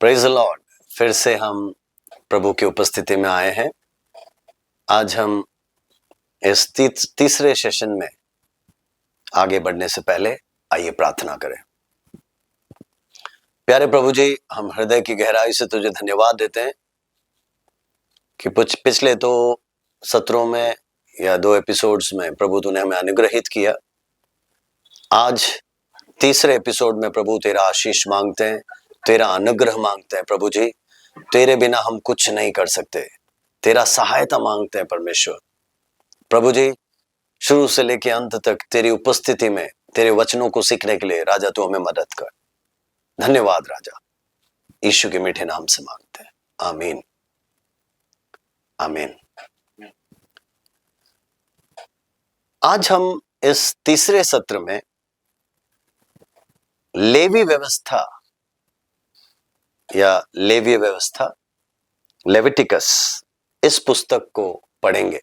Praise the Lord. फिर से हम प्रभु की उपस्थिति में आए हैं। आज हम इस तीसरे सेशन में आगे बढ़ने से पहले आइए प्रार्थना करें। प्यारे प्रभु जी, हम हृदय की गहराई से तुझे धन्यवाद देते हैं कि पिछले 2 सत्रों में या 2 एपिसोड्स में प्रभु तूने हमें अनुग्रहित किया। आज तीसरे एपिसोड में प्रभु तेरा आशीष मांगते हैं, तेरा अनुग्रह मांगते हैं। प्रभु जी, तेरे बिना हम कुछ नहीं कर सकते, तेरा सहायता मांगते हैं परमेश्वर। प्रभु जी, शुरू से लेकर अंत तक तेरी उपस्थिति में तेरे वचनों को सीखने के लिए राजा तू हमें मदद कर। धन्यवाद राजा, यीशु के मीठे नाम से मांगते हैं, आमीन आमीन। आज हम इस तीसरे सत्र में लेवी व्यवस्था या लेवी व्यवस्था लेविटिकस इस पुस्तक को पढ़ेंगे।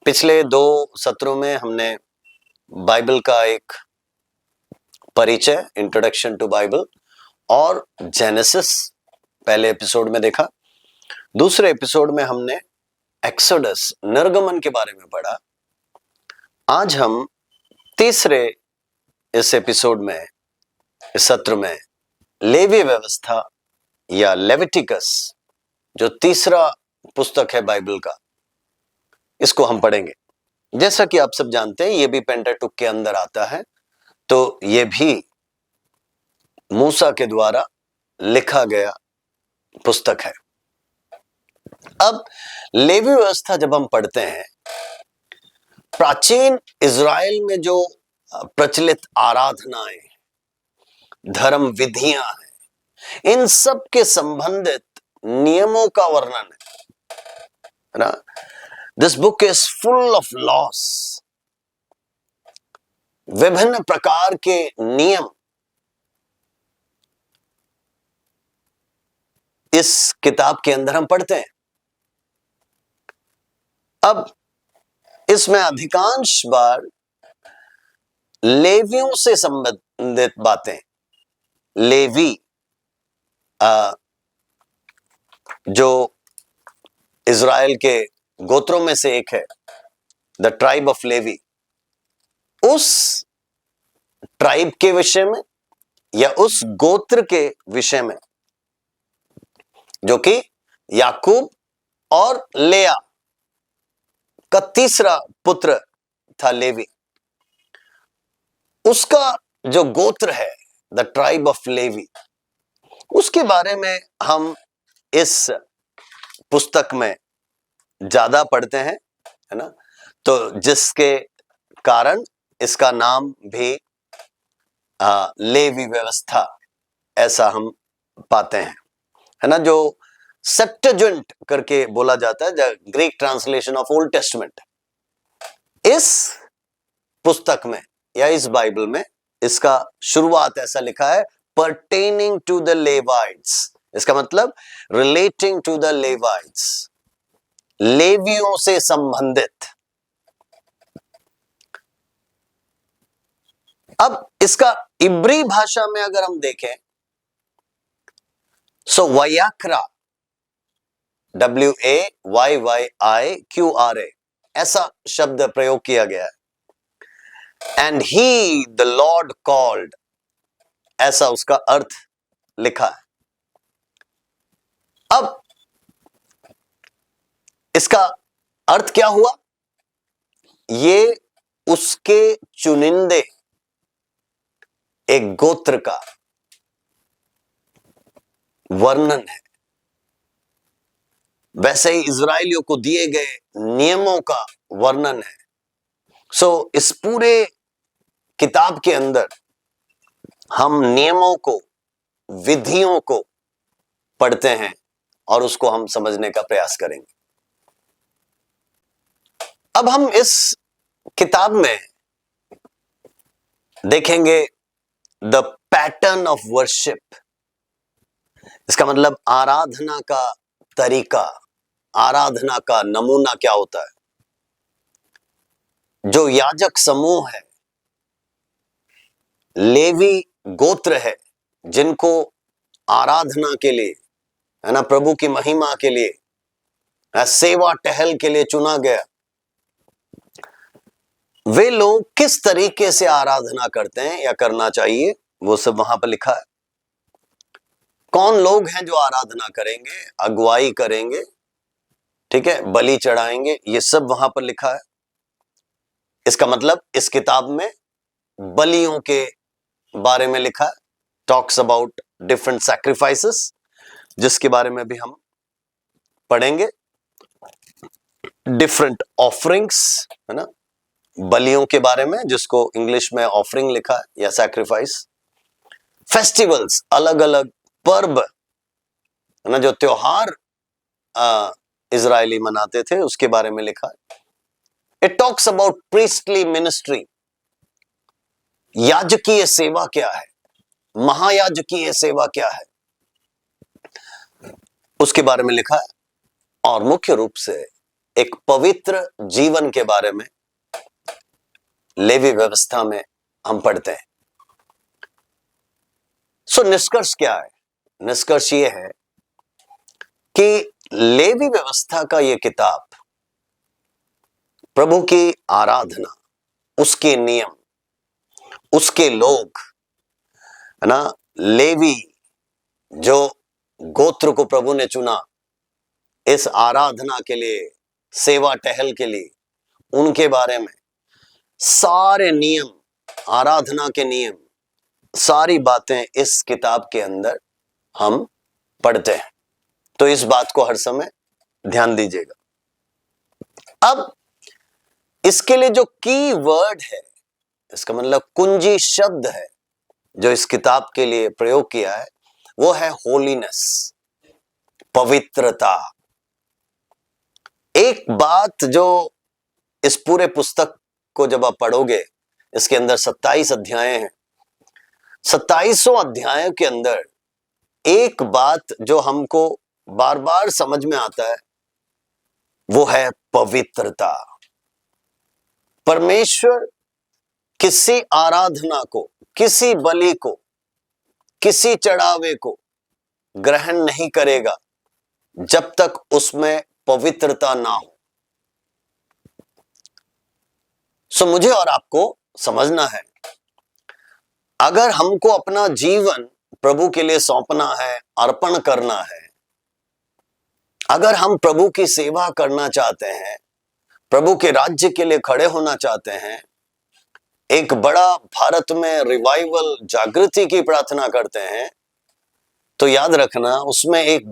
पिछले 2 सत्रों में हमने बाइबल का एक परिचय, इंट्रोडक्शन टू बाइबल और जेनेसिस पहले एपिसोड में देखा। दूसरे एपिसोड में हमने एक्सोडस, निर्गमन के बारे में पढ़ा। आज हम तीसरे इस एपिसोड में, इस सत्र में लेवी व्यवस्था या लेविटिकस, जो तीसरा पुस्तक है बाइबल का, इसको हम पढ़ेंगे। जैसा कि आप सब जानते हैं, ये भी पेंटाटुक के अंदर आता है, तो ये भी मूसा के द्वारा लिखा गया पुस्तक है। अब लेवी व्यवस्था जब हम पढ़ते हैं, प्राचीन इज़राइल में जो प्रचलित आराधनाएं, धर्म विधियां हैं, इन सब के संबंधित नियमों का वर्णन है ना। This book is full of loss. विभिन्न प्रकार के नियम इस किताब के अंदर हम पढ़ते हैं। अब इसमें अधिकांश बार लेवियों से संबंधित बातें, लेवी जो इज़राइल के गोत्रों में से एक है, द ट्राइब ऑफ लेवी, उस ट्राइब के विषय में या उस गोत्र के विषय में जो कि याकूब और लेया का तीसरा पुत्र था लेवी, उसका जो गोत्र है द ट्राइब ऑफ लेवी, उसके बारे में हम इस पुस्तक में ज्यादा पढ़ते हैं, है ना। तो जिसके कारण इसका नाम भी लेवी व्यवस्था ऐसा हम पाते हैं, है ना। जो सेप्टुजिंट करके बोला जाता है, the Greek translation of old testament, इस पुस्तक में या इस बाइबल में इसका शुरुआत ऐसा लिखा है, pertaining to the Levites। इसका मतलब relating to the Levites, लेवियों से संबंधित। अब इसका इब्री भाषा में अगर हम देखें, सो वयाक्रा, WAYYIQRA, ऐसा शब्द प्रयोग किया गया है। And he the Lord called, ऐसा उसका अर्थ लिखा है। अब इसका अर्थ क्या हुआ? ये उसके चुनिंदे एक गोत्र का वर्णन है। वैसे ही इज़राइलियों को दिए गए नियमों का वर्णन है। सो इस पूरे किताब के अंदर हम नियमों को, विधियों को पढ़ते हैं और उसको हम समझने का प्रयास करेंगे। अब हम इस किताब में देखेंगे द पैटर्न ऑफ वर्शिप। इसका मतलब आराधना का तरीका, आराधना का नमूना क्या होता है। जो याजक समूह है, लेवी गोत्र है, जिनको आराधना के लिए, है ना, प्रभु की महिमा के लिए, सेवा टहल के लिए चुना गया, वे लोग किस तरीके से आराधना करते हैं या करना चाहिए, वो सब वहां पर लिखा है। कौन लोग हैं जो आराधना करेंगे, अगुवाई करेंगे, ठीक है, बलि चढ़ाएंगे, ये सब वहां पर लिखा है। इसका मतलब इस किताब में बलियों के बारे में लिखा है, टॉक्स अबाउट डिफरेंट सैक्रिफाइसेस, जिसके बारे में भी हम पढ़ेंगे। डिफरेंट ऑफरिंग्स, है ना, बलियों के बारे में, जिसको इंग्लिश में ऑफरिंग लिखा है या सैक्रिफाइस। फेस्टिवल्स, अलग अलग पर्व, है ना, जो त्योहार इजरायली मनाते थे, उसके बारे में लिखा है। It talks about priestly ministry, याजकीय सेवा क्या है, महायाजकीय सेवा क्या है, उसके बारे में लिखा है। और मुख्य रूप से एक पवित्र जीवन के बारे में लेवी व्यवस्था में हम पढ़ते हैं। सो निष्कर्ष क्या है? निष्कर्ष ये है कि लेवी व्यवस्था का ये किताब प्रभु की आराधना, उसके नियम, उसके लोग, है ना, लेवी जो गोत्र को प्रभु ने चुना इस आराधना के लिए, सेवा टहल के लिए, उनके बारे में सारे नियम, आराधना के नियम, सारी बातें इस किताब के अंदर हम पढ़ते हैं। तो इस बात को हर समय ध्यान दीजिएगा। अब इसके लिए जो की वर्ड है, इसका मतलब कुंजी शब्द है जो इस किताब के लिए प्रयोग किया है, वो है होलीनेस, पवित्रता। एक बात जो इस पूरे पुस्तक को जब आप पढ़ोगे, इसके अंदर 27 अध्याय हैं, 27 अध्यायों के अंदर एक बात जो हमको बार बार समझ में आता है, वो है पवित्रता। परमेश्वर किसी आराधना को, किसी बलि को, किसी चढ़ावे को ग्रहण नहीं करेगा जब तक उसमें पवित्रता ना हो। सो मुझे और आपको समझना है, अगर हमको अपना जीवन प्रभु के लिए सौंपना है, अर्पण करना है, अगर हम प्रभु की सेवा करना चाहते हैं, प्रभु के राज्य के लिए खड़े होना चाहते हैं, एक बड़ा भारत में रिवाइवल, जागृति की प्रार्थना करते हैं, तो याद रखना उसमें एक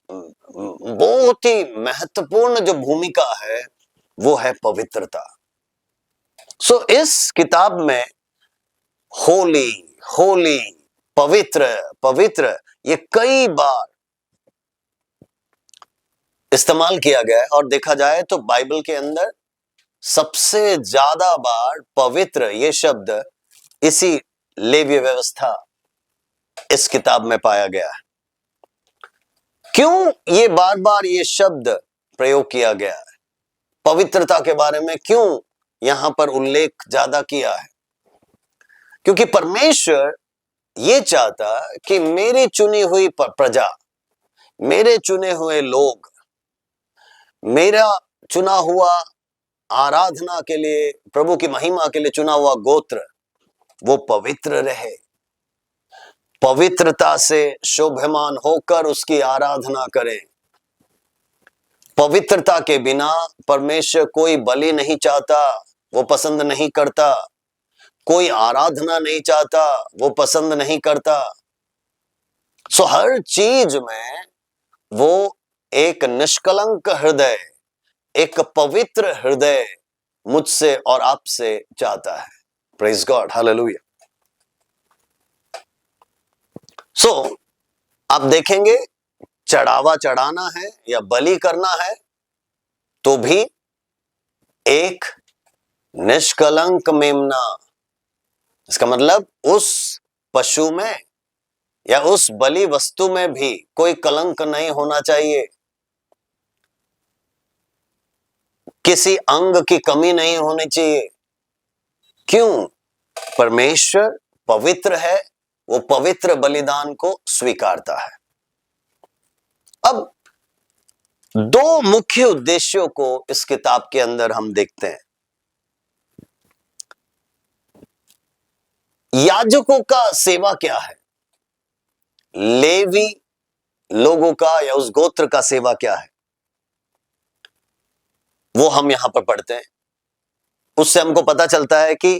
बहुत ही महत्वपूर्ण जो भूमिका है वो है पवित्रता। सो इस किताब में होली, होली, पवित्र, पवित्र, ये कई बार इस्तेमाल किया गया है। और देखा जाए तो बाइबल के अंदर सबसे ज्यादा बार पवित्र ये शब्द इसी लेवी व्यवस्था इस किताब में पाया गया है। क्यों ये बार बार ये शब्द प्रयोग किया गया है, पवित्रता के बारे में क्यों यहां पर उल्लेख ज्यादा किया है? क्योंकि परमेश्वर ये चाहता कि मेरी चुनी हुई प्रजा, मेरे चुने हुए लोग, मेरा चुना हुआ आराधना के लिए, प्रभु की महिमा के लिए चुना हुआ गोत्र, वो पवित्र रहे, पवित्रता से शोभमान होकर उसकी आराधना करें। पवित्रता के बिना परमेश्वर कोई बलि नहीं चाहता, वो पसंद नहीं करता, कोई आराधना नहीं चाहता, वो पसंद नहीं करता। सो हर चीज में वो एक निष्कलंक हृदय, एक पवित्र हृदय मुझसे और आपसे चाहता है। Praise God, hallelujah. सो आप देखेंगे, चढ़ावा चढ़ाना है या बलि करना है तो भी एक निष्कलंक मेमना, इसका मतलब उस पशु में या उस बलि वस्तु में भी कोई कलंक नहीं होना चाहिए, किसी अंग की कमी नहीं होनी चाहिए। क्यों? परमेश्वर पवित्र है, वो पवित्र बलिदान को स्वीकारता है। अब दो मुख्य उद्देश्यों को इस किताब के अंदर हम देखते हैं। याजकों का सेवा क्या है, लेवी लोगों का या उस गोत्र का सेवा क्या है, वो हम यहां पर पढ़ते हैं। उससे हमको पता चलता है कि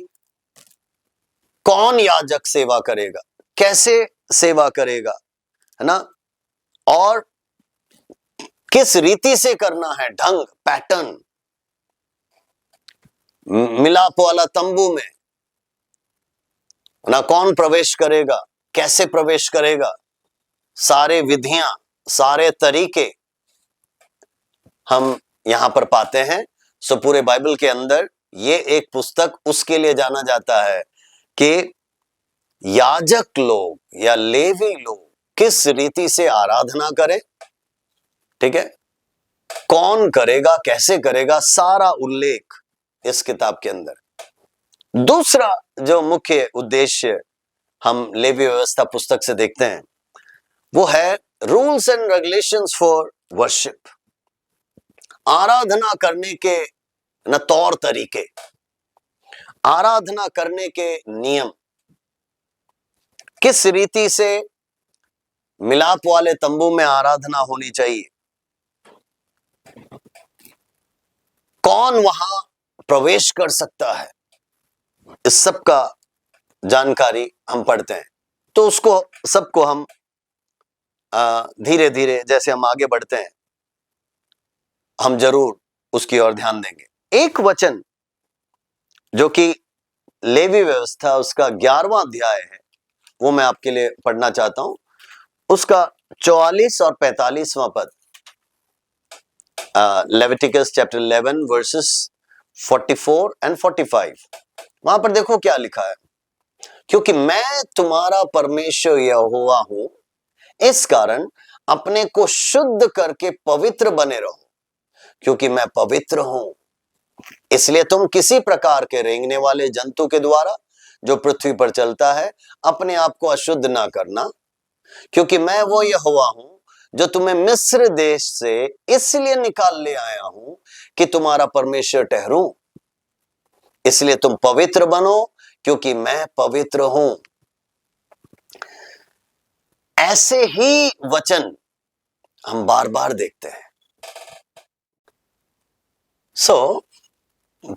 कौन याजक सेवा करेगा, कैसे सेवा करेगा, है ना, और किस रीति से करना है, ढंग, पैटर्न। मिलाप वाला तंबू में ना कौन प्रवेश करेगा, कैसे प्रवेश करेगा, सारे विधियां, सारे तरीके हम यहां पर पाते हैं। सो पूरे बाइबल के अंदर ये एक पुस्तक उसके लिए जाना जाता है कि याजक लोग या लेवी लोग किस रीति से आराधना करें, ठीक है, कौन करेगा, कैसे करेगा, सारा उल्लेख इस किताब के अंदर। दूसरा जो मुख्य उद्देश्य हम लेवी व्यवस्था पुस्तक से देखते हैं वो है rules and regulations for worship. आराधना करने के न तौर तरीके, आराधना करने के नियम, किस रीति से मिलाप वाले तंबू में आराधना होनी चाहिए, कौन वहां प्रवेश कर सकता है, इस सब का जानकारी हम पढ़ते हैं। तो उसको सबको हम धीरे धीरे जैसे हम आगे बढ़ते हैं हम जरूर उसकी ओर ध्यान देंगे। एक वचन जो कि लेवी व्यवस्था उसका 11वां अध्याय है वो मैं आपके लिए पढ़ना चाहता हूं। उसका 44 और 45वां पद, लेविटिकस चैप्टर 11 वर्सेस 44 एंड 45। वहां पर देखो क्या लिखा है, क्योंकि मैं तुम्हारा परमेश्वर यहोवा हूं, इस कारण अपने को शुद्ध करके पवित्र बने रहो, क्योंकि मैं पवित्र हूं। इसलिए तुम किसी प्रकार के रेंगने वाले जंतु के द्वारा जो पृथ्वी पर चलता है अपने आप को अशुद्ध ना करना, क्योंकि मैं वो यहोवा हूं जो तुम्हें मिस्र देश से इसलिए निकाल ले आया हूं कि तुम्हारा परमेश्वर ठहरूं। इसलिए तुम पवित्र बनो, क्योंकि मैं पवित्र हूं। ऐसे ही वचन हम बार बार देखते हैं।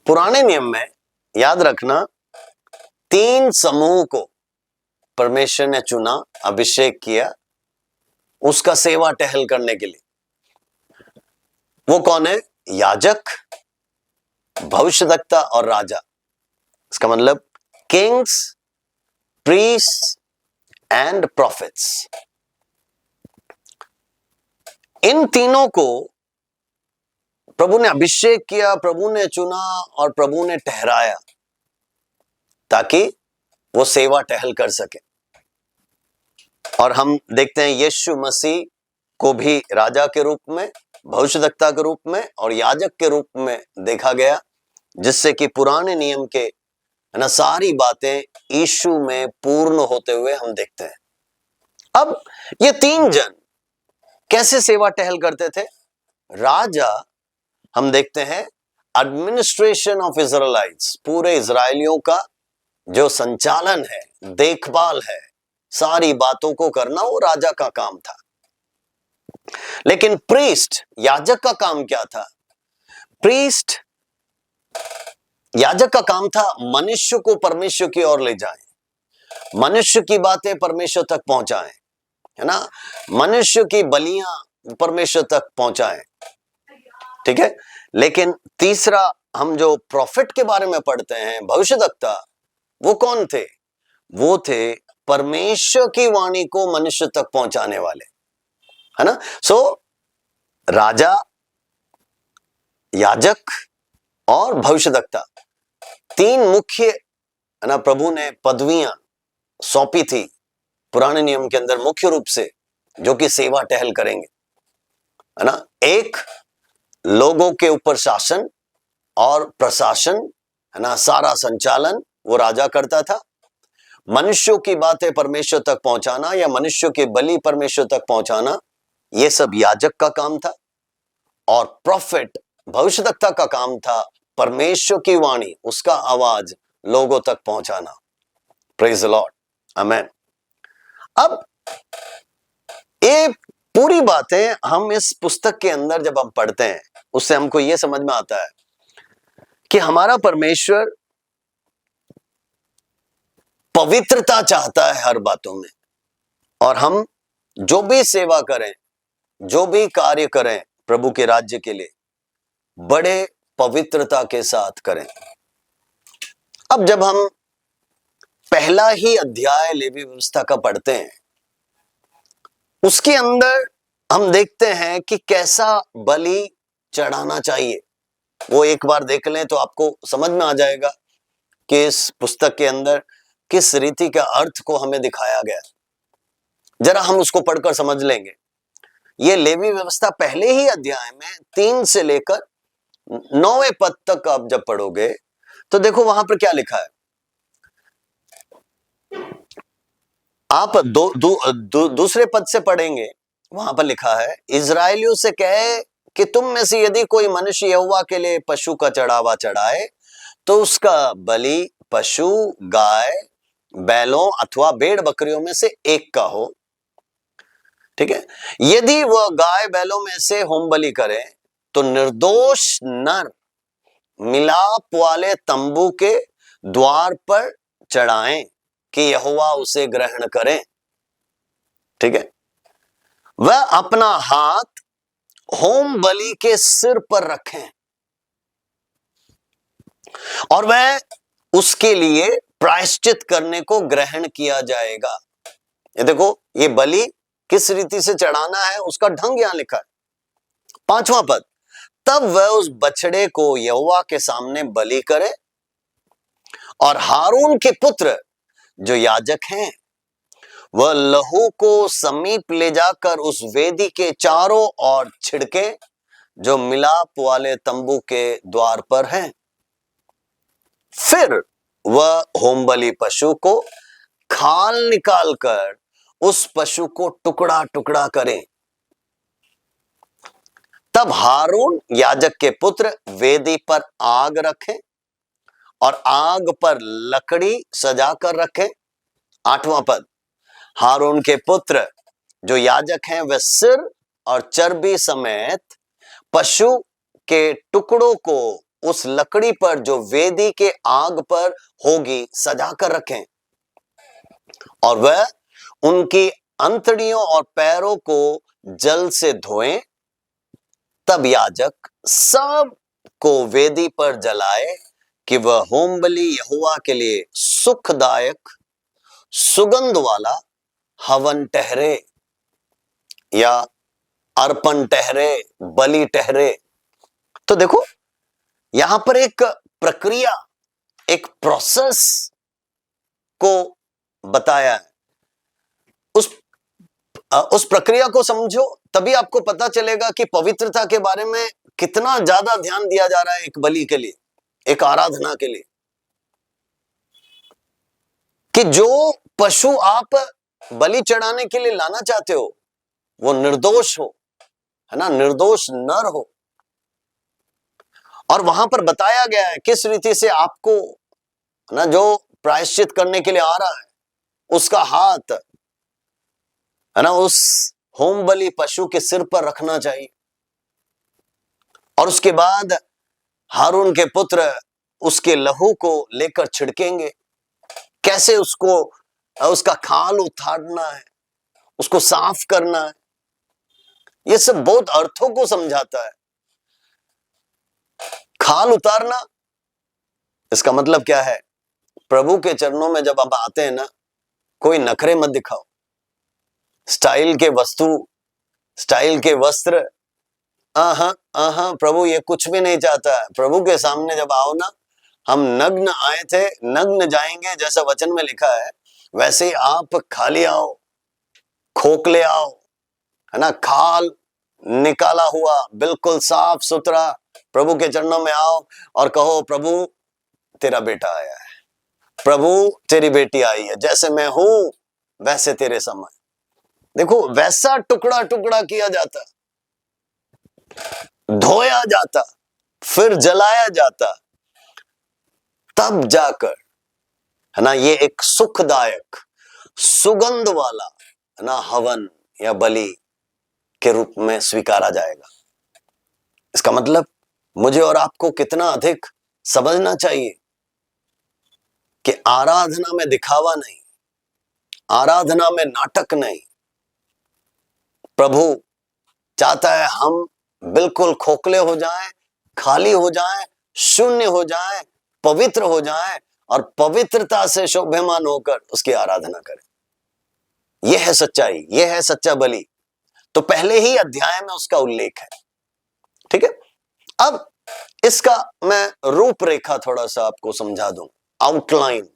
पुराने नियम में याद रखना 3 समूह को परमेश्वर ने चुना, अभिषेक किया उसका सेवा टहल करने के लिए। वो कौन है? याजक, भविष्यद्वक्ता और राजा। इसका मतलब किंग्स, प्रीस्ट एंड प्रॉफिट्स। इन तीनों को प्रभु ने अभिषेक किया, प्रभु ने चुना और प्रभु ने ठहराया ताकि वो सेवा टहल कर सके। और हम देखते हैं यीशु मसीह को भी राजा के रूप में, भविष्यद्वक्ता के रूप में और याजक के रूप में देखा गया, जिससे कि पुराने नियम के ना सारी बातें यीशु में पूर्ण होते हुए हम देखते हैं। अब ये 3 जन कैसे सेवा टहल करते थे? राजा हम देखते हैं एडमिनिस्ट्रेशन ऑफ इजराइलिट्स, पूरे इजरायलियों का जो संचालन है, देखभाल है, सारी बातों को करना वो राजा का काम था। लेकिन प्रीस्ट, याजक का काम क्या था? प्रीस्ट, याजक का काम था मनुष्य को परमेश्वर की ओर ले जाएं, मनुष्य की बातें परमेश्वर तक पहुंचाएं, है ना, मनुष्य की बलियां परमेश्वर तक पहुंचाएं, ठीक है। लेकिन तीसरा हम जो प्रॉफिट के बारे में पढ़ते हैं, भविष्यद्वक्ता, वो कौन थे? वो थे परमेश्वर की वाणी को मनुष्य तक पहुंचाने वाले, है ना। राजा, याजक और भविष्यद्वक्ता, 3 मुख्य, है ना, प्रभु ने पदवियां सौंपी थी पुराने नियम के अंदर मुख्य रूप से, जो कि सेवा टहल करेंगे, है ना। एक, लोगों के ऊपर शासन और प्रशासन, है ना, सारा संचालन वो राजा करता था। मनुष्यों की बातें परमेश्वर तक पहुंचाना या मनुष्यों के बलि परमेश्वर तक पहुंचाना, यह सब याजक का काम था। और प्रॉफिट, भविष्यद्वक्ता का काम था परमेश्वर की वाणी, उसका आवाज लोगों तक पहुंचाना। प्रेज द लॉर्ड, आमेन। अब ये पूरी बातें हम इस पुस्तक के अंदर जब हम पढ़ते हैं, उससे हमको यह समझ में आता है कि हमारा परमेश्वर पवित्रता चाहता है हर बातों में। और हम जो भी सेवा करें, जो भी कार्य करें प्रभु के राज्य के लिए, बड़े पवित्रता के साथ करें। अब जब हम पहला ही अध्याय लेवी व्यवस्था का पढ़ते हैं, उसके अंदर हम देखते हैं कि कैसा बलि चढ़ाना चाहिए। वो एक बार देख लें तो आपको समझ में आ जाएगा कि इस पुस्तक के अंदर किस रीति का अर्थ को हमें दिखाया गया। जरा हम उसको पढ़कर समझ लेंगे। ये लेवी व्यवस्था पहले ही अध्याय में 3 से लेकर 9वें पद तक आप जब पढ़ोगे तो देखो वहां पर क्या लिखा है। आप दूसरे पद से पढ़ेंगे, वहां पर लिखा है, इजराइलियों से कहे कि तुम में से यदि कोई मनुष्य यहोवा के लिए पशु का चढ़ावा चढ़ाए तो उसका बलि पशु, गाय, बैलों अथवा भेड़ बकरियों में से एक का हो। ठीक है। यदि वह गाय बैलों में से होम बलि करे तो निर्दोष नर मिलाप वाले तंबू के द्वार पर चढ़ाएं कि यहोवा उसे ग्रहण करें। ठीक है। वह अपना हाथ होम बलि के सिर पर रखें और वह उसके लिए प्रायश्चित करने को ग्रहण किया जाएगा। ये देखो, ये बलि किस रीति से चढ़ाना है उसका ढंग यहां लिखा है। 5वां पद, तब वह उस बछड़े को यहोवा के सामने बलि करे और हारून के पुत्र जो याजक हैं वह लहू को समीप ले जाकर उस वेदी के चारों ओर छिड़के जो मिलाप वाले तंबू के द्वार पर हैं। फिर वह होम बलि पशु को खाल निकालकर उस पशु को टुकड़ा टुकड़ा करें। तब हारून याजक के पुत्र वेदी पर आग रखें और आग पर लकड़ी सजा कर रखें। 8वां पद, हारून के पुत्र जो याजक हैं वह सिर और चर्बी समेत पशु के टुकड़ों को उस लकड़ी पर जो वेदी के आग पर होगी सजा कर रखें और वह उनकी अंतड़ियों और पैरों को जल से धोएं। तब याजक सब को वेदी पर जलाए कि वह होम बलि यहोवा के लिए सुखदायक सुगंध वाला हवन ठहरे या अर्पण ठहरे, बलि ठहरे। तो देखो यहां पर एक प्रक्रिया, एक प्रोसेस को बताया है। उस प्रक्रिया को समझो तभी आपको पता चलेगा कि पवित्रता के बारे में कितना ज्यादा ध्यान दिया जा रहा है एक बलि के लिए, एक आराधना के लिए। कि जो पशु आप बलि चढ़ाने के लिए लाना चाहते हो वो निर्दोष हो, है ना, निर्दोष नर हो। और वहां पर बताया गया है किस रीति से आपको ना जो प्रायश्चित करने के लिए आ रहा है उसका हाथ, है ना, उस होम बलि पशु के सिर पर रखना चाहिए। और उसके बाद हारून के पुत्र उसके लहू को लेकर छिड़केंगे। कैसे उसको, उसका खाल उतारना है, उसको साफ करना है। ये सब बहुत अर्थों को समझाता है। खाल उतारना, इसका मतलब क्या है? प्रभु के चरणों में जब आप आते हैं ना, कोई नखरे मत दिखाओ। स्टाइल के वस्तु, स्टाइल के वस्त्र, प्रभु ये कुछ भी नहीं चाहता है। प्रभु के सामने जब आओ ना, हम नग्न आए थे, नग्न जाएंगे, जैसा वचन में लिखा है वैसे ही आप खाली आओ, खोखले आओ, है ना, खाल निकाला हुआ, बिल्कुल साफ सुथरा प्रभु के चरणों में आओ और कहो, प्रभु तेरा बेटा आया है, प्रभु तेरी बेटी आई है, जैसे मैं हूं वैसे तेरे समय। देखो वैसा टुकड़ा टुकड़ा किया जाता, धोया जाता, फिर जलाया जाता, तब जाकर, है ना, ये एक सुखदायक सुगंध वाला, है ना, हवन या बलि के रूप में स्वीकारा जाएगा। इसका मतलब मुझे और आपको कितना अधिक समझना चाहिए कि आराधना में दिखावा नहीं, आराधना में नाटक नहीं। प्रभु चाहता है हम बिल्कुल खोखले हो जाएं, खाली हो जाएं, शून्य हो जाएं, पवित्र हो जाएं और पवित्रता से शोभायमान होकर उसकी आराधना करें। यह है सच्चाई, यह है सच्चा बलि। तो पहले ही अध्याय में उसका उल्लेख है। ठीक है, अब इसका मैं रूपरेखा थोड़ा सा आपको समझा दूं, आउटलाइन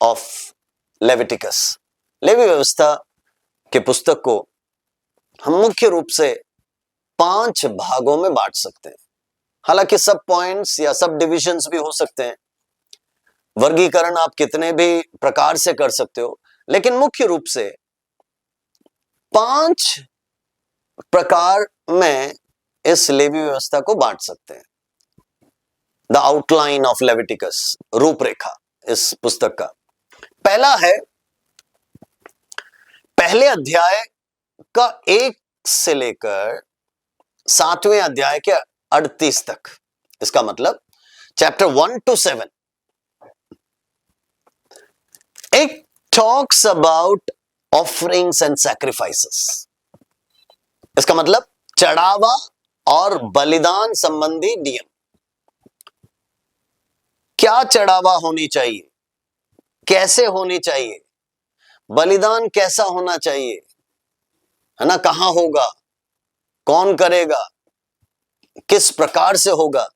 ऑफ लेविटिकस। लेवी व्यवस्था के पुस्तक को हम मुख्य रूप से 5 भागों में बांट सकते हैं। हालांकि सब पॉइंट्स या सब डिविजन्स भी हो सकते हैं, वर्गीकरण आप कितने भी प्रकार से कर सकते हो, लेकिन मुख्य रूप से 5 प्रकार में इस लेवी व्यवस्था को बांट सकते हैं। द आउटलाइन ऑफ लेविटिकस, रूपरेखा इस पुस्तक का। पहला है पहले अध्याय का 1 से लेकर 7वें अध्याय के 38 तक। इसका मतलब chapter 1 to 7 it talks about offerings and sacrifices. इसका मतलब चढ़ावा और बलिदान संबंधी नियम। क्या चढ़ावा होनी चाहिए, कैसे होनी चाहिए, बलिदान कैसा होना चाहिए, है ना, कहां होगा, कौन करेगा, किस प्रकार से होगा,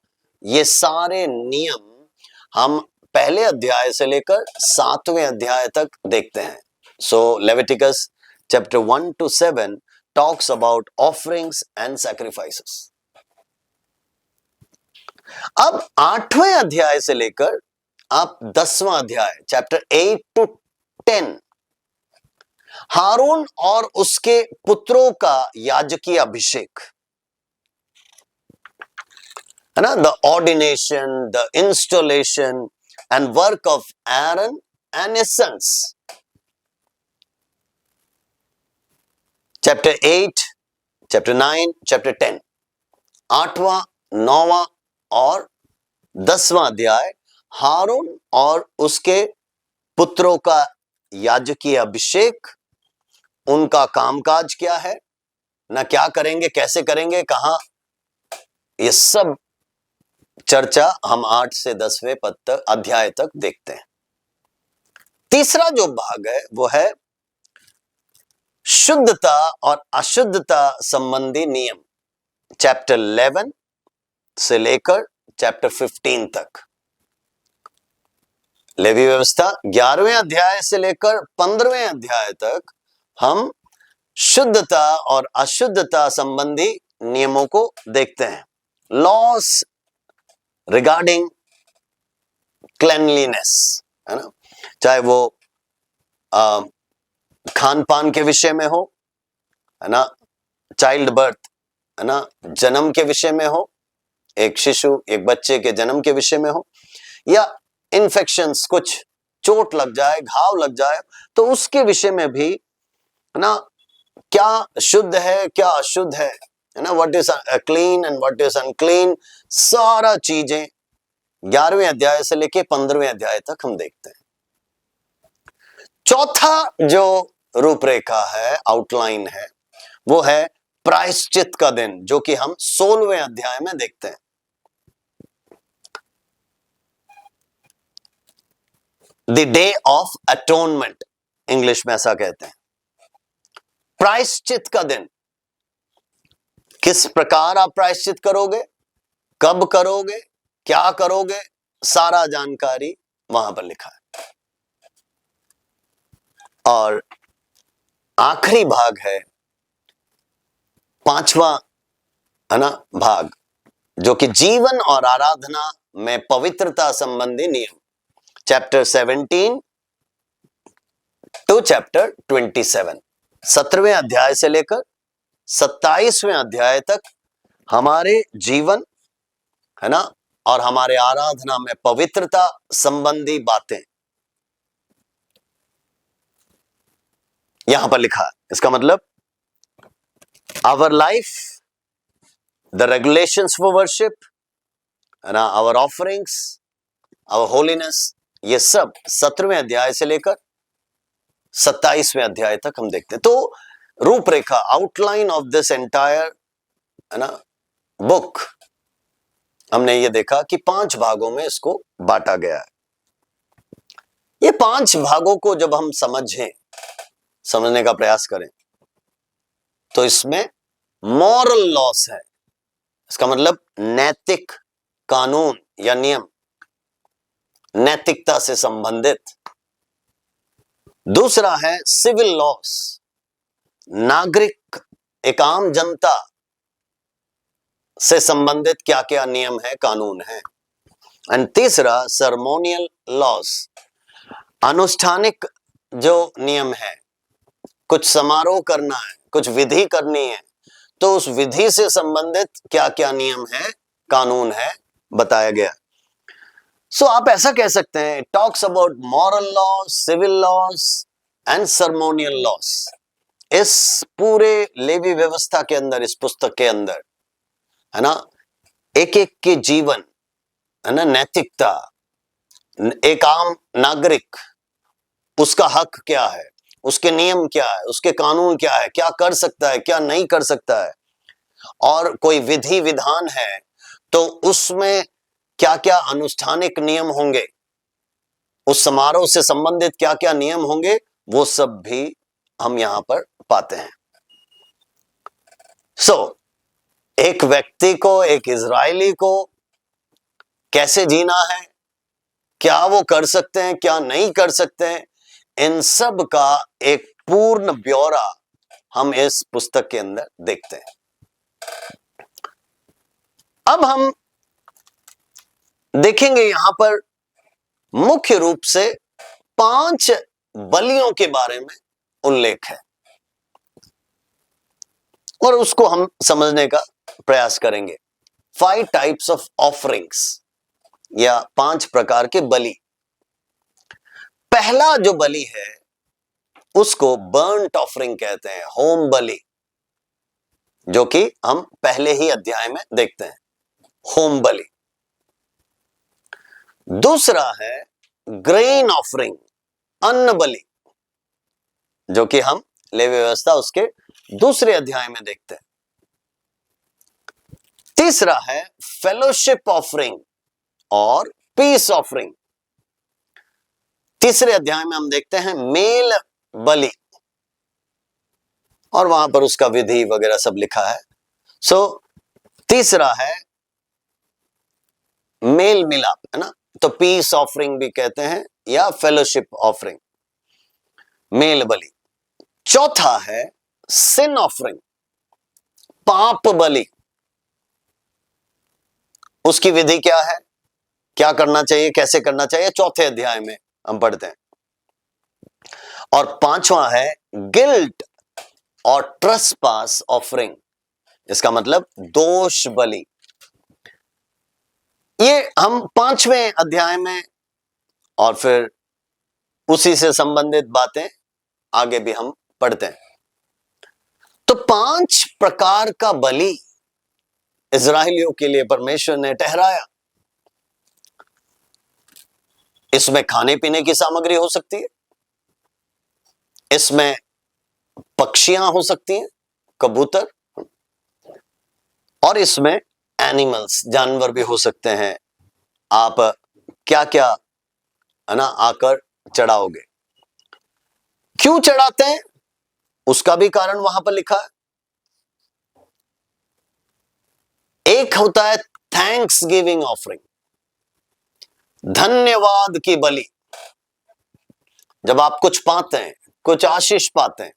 ये सारे नियम हम पहले अध्याय से लेकर 7वें अध्याय तक देखते हैं। So Leviticus chapter 1 to 7 talks about offerings and sacrifices. अब 8वें अध्याय से लेकर आप 10वां अध्याय चैप्टर 8 to 10 हारून और उसके पुत्रों का याजकीय अभिषेक, है ना, the ordination, the installation and work of Aaron and his sons. Chapter 8, chapter 9, chapter 10, 8वां, 9वां और 10वां अध्याय हारून और उसके पुत्रों का याजकीय अभिषेक, उनका कामकाज क्या है ना, क्या करेंगे, कैसे करेंगे, कहां, ये सब चर्चा हम 8 से 10वें पद तक अध्याय तक देखते हैं। तीसरा जो भाग है वो है शुद्धता और अशुद्धता संबंधी नियम, चैप्टर 11 से लेकर चैप्टर 15 तक। लेवी व्यवस्था 11वें अध्याय से लेकर 15वें अध्याय तक हम शुद्धता और अशुद्धता संबंधी नियमों को देखते हैं। लॉस रिगार्डिंग क्लेनलीनेस, है ना, चाहे वो खान पान के विषय में हो, है ना, चाइल्ड बर्थ, है ना, जन्म के विषय में हो, एक शिशु, एक बच्चे के जन्म के विषय में हो, या इन्फेक्शंस, कुछ चोट लग जाए, घाव लग जाए, तो उसके विषय में भी, है ना, क्या शुद्ध है, क्या अशुद्ध है ना, what is clean and what is unclean, सारा चीजें 11वें अध्याय से लेके 15वें अध्याय तक हम देखते हैं। चौथा जो रूपरेखा है, आउटलाइन है, वो है प्रायश्चित का दिन, जो कि हम 16वें अध्याय में देखते हैं। The day of atonement, English में ऐसा कहते हैं। प्रायश्चित का दिन, किस प्रकार आप प्रायश्चित करोगे, कब करोगे, क्या करोगे, सारा जानकारी वहां पर लिखा है। और आखिरी भाग है 5वां, है ना, भाग, जो कि जीवन और आराधना में पवित्रता संबंधी नियम, चैप्टर 17 टू चैप्टर 27, 17वें अध्याय से लेकर 27वें अध्याय तक हमारे जीवन, है ना, और हमारे आराधना में पवित्रता संबंधी बातें यहां पर लिखा है। इसका मतलब our life, the regulations for worship, है ना, आवर ऑफरिंग्स, आवर होलीनेस, ये सब 17वें अध्याय से लेकर 27वें अध्याय तक हम देखते हैं। तो रूपरेखा, आउटलाइन ऑफ दिस एंटायर, है ना, बुक, हमने ये देखा कि 5 भागों में इसको बांटा गया है। ये 5 भागों को जब हम समझने का प्रयास करें तो इसमें मॉरल लॉस है। इसका मतलब नैतिक कानून या नियम, नैतिकता से संबंधित। दूसरा है सिविल लॉस, नागरिक, एक आम जनता से संबंधित क्या क्या नियम है, कानून है। एंड तीसरा सर्मोनियल लॉस, अनुष्ठानिक जो नियम है, कुछ समारोह करना है, कुछ विधि करनी है, तो उस विधि से संबंधित क्या क्या नियम है, कानून है, बताया गया। सो आप ऐसा कह सकते हैं, talks about moral laws, civil laws and ceremonial laws. इस पूरे लेवी व्यवस्था के अंदर, इस पुस्तक के अंदर, है ना, एक एक के जीवन, है ना, नैतिकता, एक आम नागरिक, उसका हक क्या है, उसके नियम क्या है, उसके कानून क्या है, क्या कर सकता है, क्या नहीं कर सकता है, और कोई विधि विधान है तो उसमें क्या क्या अनुष्ठानिक नियम होंगे, उस समारोह से संबंधित क्या क्या नियम होंगे, वो सब भी हम यहां पर पाते हैं। एक व्यक्ति को, एक इजरायली को कैसे जीना है, क्या वो कर सकते हैं, क्या नहीं कर सकते हैं, इन सब का एक पूर्ण ब्यौरा हम इस पुस्तक के अंदर देखते हैं। अब हम देखेंगे यहां पर मुख्य रूप से 5 बलियों के बारे में उल्लेख है और उसको हम समझने का प्रयास करेंगे। 5 टाइप्स ऑफ ऑफरिंग्स, या 5 प्रकार के बलि। पहला जो बलि है उसको बर्न्ट ऑफरिंग कहते हैं, होम बलि, जो कि हम पहले ही अध्याय में देखते हैं, होम बलि। दूसरा है ग्रेन ऑफरिंग, अन्न बलि, जो कि हम लेवी व्यवस्था उसके दूसरे अध्याय में देखते हैं। तीसरा है फेलोशिप ऑफरिंग और पीस ऑफरिंग। तीसरे अध्याय में हम देखते हैं मेल बलि, और वहां पर उसका विधि वगैरह सब लिखा है। तीसरा है मेल मिलाप, है ना, तो पीस ऑफरिंग भी कहते हैं या फेलोशिप ऑफरिंग, मेल बलि। चौथा है सिन ऑफरिंग, पाप बलि। उसकी विधि क्या है, क्या करना चाहिए, कैसे करना चाहिए, चौथे अध्याय में हम पढ़ते हैं। और पांचवा है गिल्ट और ट्रेसपास ऑफरिंग, इसका मतलब दोष बलि। ये हम 5वें अध्याय में और फिर उसी से संबंधित बातें आगे भी हम पढ़ते हैं। तो 5 प्रकार का बलि इजरायलियों के लिए परमेश्वर ने ठहराया। इसमें खाने पीने की सामग्री हो सकती है, इसमें पक्षियां हो सकती हैं, कबूतर, और इसमें एनिमल्स, जानवर भी हो सकते हैं। आप क्या क्या, है ना, आकर चढ़ाओगे। क्यों चढ़ाते हैं उसका भी कारण वहां पर लिखा है। एक होता है थैंक्स गिविंग ऑफरिंग, धन्यवाद की बलि। जब आप कुछ पाते हैं, कुछ आशीष पाते हैं,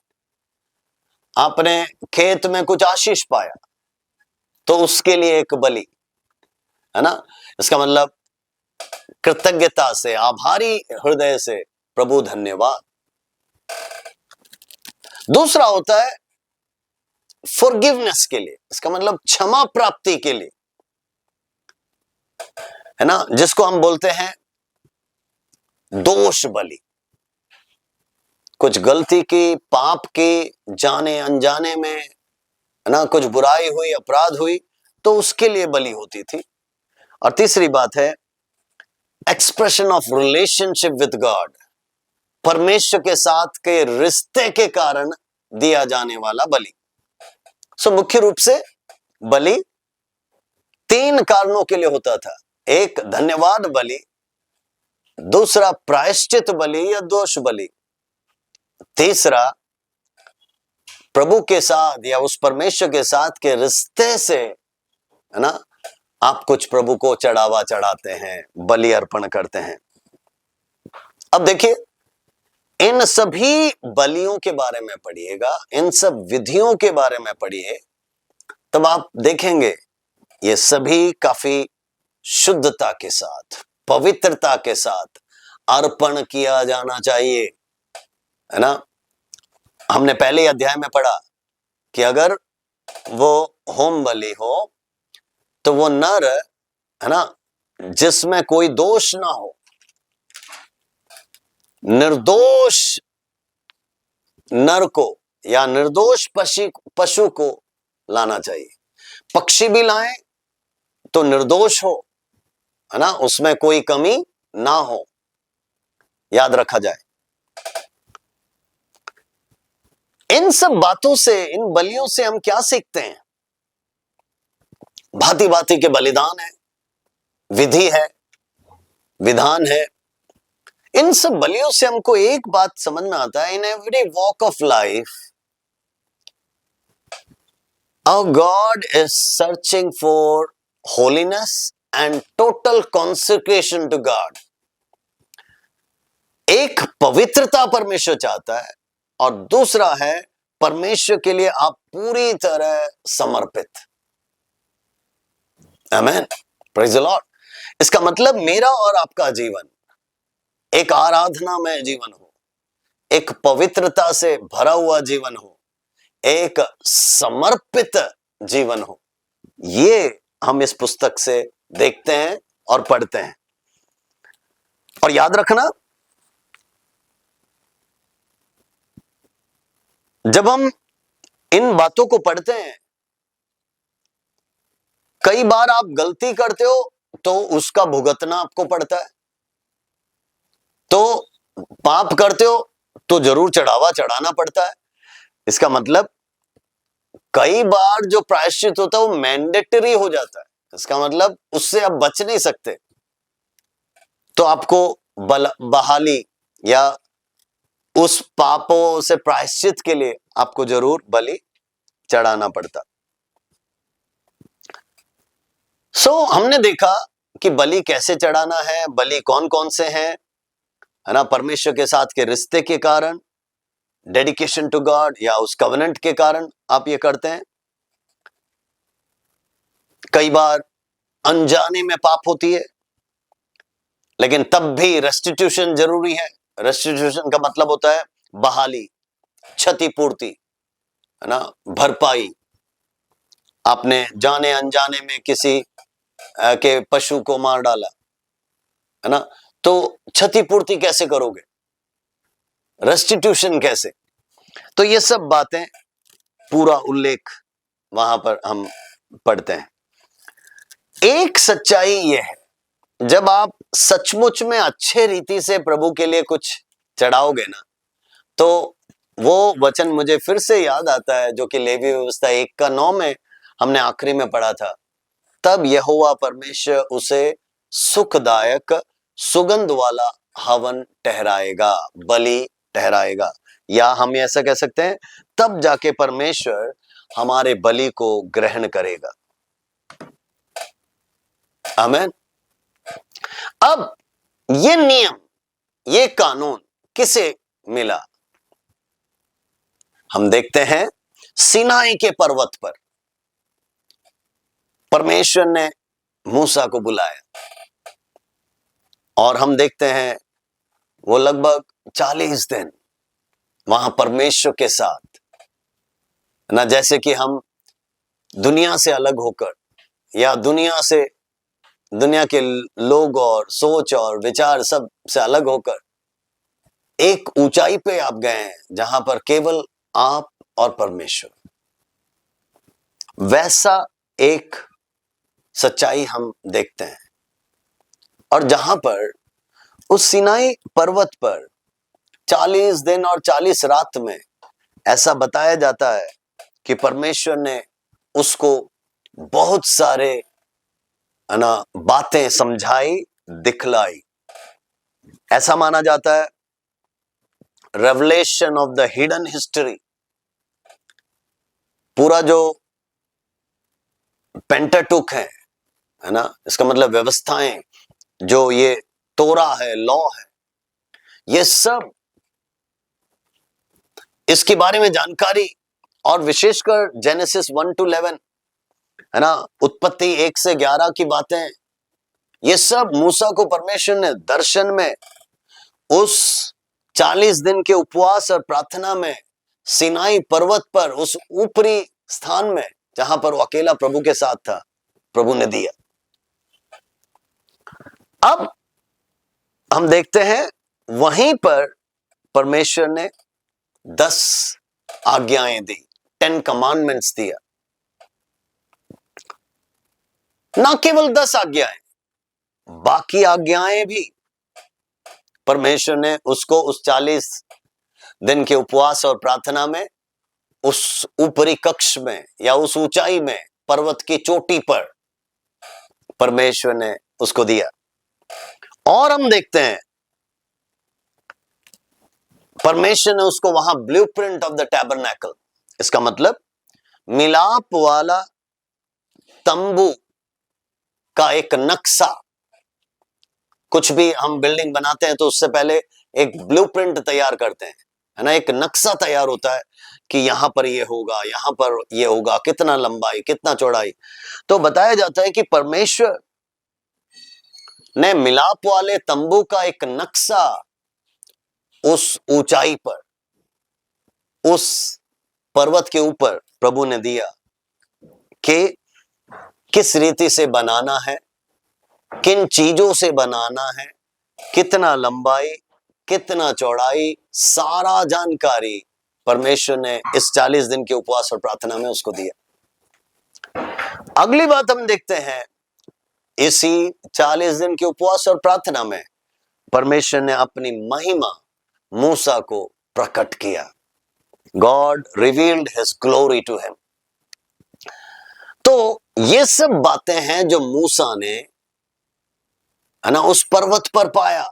आपने खेत में कुछ आशीष पाया, तो उसके लिए एक बलि, है ना। इसका मतलब कृतज्ञता से, आभारी हृदय से प्रभु धन्यवाद। दूसरा होता है फॉरगिवनेस के लिए, इसका मतलब क्षमा प्राप्ति के लिए, है ना, जिसको हम बोलते हैं दोष बलि। कुछ गलती की, पाप की, जाने अनजाने में, है ना, कुछ बुराई हुई, अपराध हुई, तो उसके लिए बलि होती थी। और तीसरी बात है expression of relationship with God, परमेश्वर के साथ के रिश्ते के कारण दिया जाने वाला बलि। सो मुख्य रूप से बलि 3 कारणों के लिए होता था। एक धन्यवाद बलि, दूसरा प्रायश्चित बलि या दोष बलि, तीसरा प्रभु के साथ या उस परमेश्वर के साथ के रिश्ते से, है ना, आप कुछ प्रभु को चढ़ावा चढ़ाते हैं, बलि अर्पण करते हैं। अब देखिए, इन सभी बलियों के बारे में पढ़िएगा, इन सब विधियों के बारे में पढ़िए, तब आप देखेंगे ये सभी काफी शुद्धता के साथ, पवित्रता के साथ अर्पण किया जाना चाहिए, है ना। हमने पहले अध्याय में पढ़ा कि अगर वो होम बलि हो तो वो नर, है ना, जिसमें कोई दोष ना हो, निर्दोष नर को या निर्दोष पशु को लाना चाहिए। पक्षी भी लाएं तो निर्दोष हो, है ना, उसमें कोई कमी ना हो, याद रखा जाए। इन सब बातों से, इन बलियों से हम क्या सीखते हैं? भांति भांति के बलिदान है, विधि है, विधान है। इन सब बलियों से हमको एक बात समझ में आता है, in every walk of life our God is searching for holiness and total consecration to God. एक पवित्रता परमेश्वर चाहता है और दूसरा है परमेश्वर के लिए आप पूरी तरह समर्पित। आमेन, प्रेज द लॉर्ड। इसका मतलब मेरा और आपका जीवन एक आराधनामय जीवन हो, एक पवित्रता से भरा हुआ जीवन हो, एक समर्पित जीवन हो। ये हम इस पुस्तक से देखते हैं और पढ़ते हैं। और याद रखना, जब हम इन बातों को पढ़ते हैं, कई बार आप गलती करते हो तो उसका भुगतना आपको पड़ता है, तो पाप करते हो तो जरूर चढ़ावा चढ़ाना पड़ता है। इसका मतलब कई बार जो प्रायश्चित होता है वो मैंडेटरी हो जाता है, इसका मतलब उससे आप बच नहीं सकते, तो आपको बहाली या उस पापों से प्रायश्चित के लिए आपको जरूर बलि चढ़ाना पड़ता। हमने देखा कि बलि कैसे चढ़ाना है, बलि कौन कौन से हैं, है ना, परमेश्वर के साथ के रिश्ते के कारण, डेडिकेशन टू गॉड या उस कवेनेंट के कारण आप ये करते हैं। कई बार अनजाने में पाप होती है, लेकिन तब भी रेस्टिट्यूशन जरूरी है। रेस्टिट्यूशन का मतलब होता है बहाली, क्षतिपूर्ति, है ना, भरपाई। आपने जाने अनजाने में किसी के पशु को मार डाला, है ना, तो क्षतिपूर्ति कैसे करोगे, रेस्टिट्यूशन कैसे? तो ये सब बातें पूरा उल्लेख वहां पर हम पढ़ते हैं। एक सच्चाई ये है, जब आप सचमुच में अच्छे रीति से प्रभु के लिए कुछ चढ़ाओगे ना, तो वो वचन मुझे फिर से याद आता है जो कि लेवी व्यवस्था 1:9 में हमने आखिरी में पढ़ा था। तब यहोवा परमेश्वर उसे सुखदायक सुगंध वाला हवन ठहराएगा, बलि ठहराएगा, या हम ऐसा कह सकते हैं तब जाके परमेश्वर हमारे बलि को ग्रहण करेगा। आमीन। अब ये नियम, ये कानून किसे मिला? हम देखते हैं सीनाई के पर्वत पर परमेश्वर ने मूसा को बुलाया, और हम देखते हैं वो लगभग 40 दिन वहां परमेश्वर के साथ ना, जैसे कि हम दुनिया से अलग होकर या दुनिया के लोग और सोच और विचार सब से अलग होकर एक ऊंचाई पे आप गए हैं जहां पर केवल आप और परमेश्वर। वैसा एक सच्चाई हम देखते हैं। और जहां पर उस सिनाई पर्वत पर 40 दिन और 40 रात में ऐसा बताया जाता है कि परमेश्वर ने उसको बहुत सारे ना बातें समझाई, दिखलाई। ऐसा माना जाता है revelation of the hidden history, पूरा जो पेंटाटुक है ना, इसका मतलब व्यवस्थाएं, जो ये तोरा है, लॉ है, ये सब इसके बारे में जानकारी, और विशेषकर जेनेसिस 1 to 11 है ना, उत्पत्ति 1 से 11 की बातें, ये सब मूसा को परमेश्वर ने दर्शन में उस 40 दिन के उपवास और प्रार्थना में सिनाई पर्वत पर उस ऊपरी स्थान में जहां पर वो अकेला प्रभु के साथ था, प्रभु ने दिया। अब हम देखते हैं वहीं पर परमेश्वर ने 10 आज्ञाएं दी, 10 कमांडमेंट्स दिया। ना केवल 10 आज्ञाएं, बाकी आज्ञाएं भी परमेश्वर ने उसको उस 40 दिन के उपवास और प्रार्थना में उस ऊपरी कक्ष में या उस ऊंचाई में पर्वत की चोटी पर परमेश्वर ने उसको दिया। और हम देखते हैं परमेश्वर ने उसको वहां ब्लूप्रिंट ऑफ द टैबरनेकल, इसका मतलब मिलाप वाला तंबू का एक नक्शा। कुछ भी हम बिल्डिंग बनाते हैं तो उससे पहले एक ब्लूप्रिंट तैयार करते हैं, है ना, एक नक्शा तैयार होता है कि यहां पर ये होगा, यहां पर ये होगा, कितना लंबाई, कितना चौड़ाई। तो बताया जाता है कि परमेश्वर ने मिलाप वाले तंबू का एक नक्शा उस ऊंचाई पर, उस पर्वत के ऊपर प्रभु ने दिया कि किस रीति से बनाना है, किन चीजों से बनाना है, कितना लंबाई, कितना चौड़ाई, सारा जानकारी परमेश्वर ने इस 40 दिन के उपवास और प्रार्थना में उसको दिया। अगली बात हम देखते हैं, इसी 40 दिन के उपवास और प्रार्थना में परमेश्वर ने अपनी महिमा मूसा को प्रकट किया। God revealed his glory to him. तो ये सब बातें हैं जो मूसा ने, है ना, उस पर्वत पर पाया,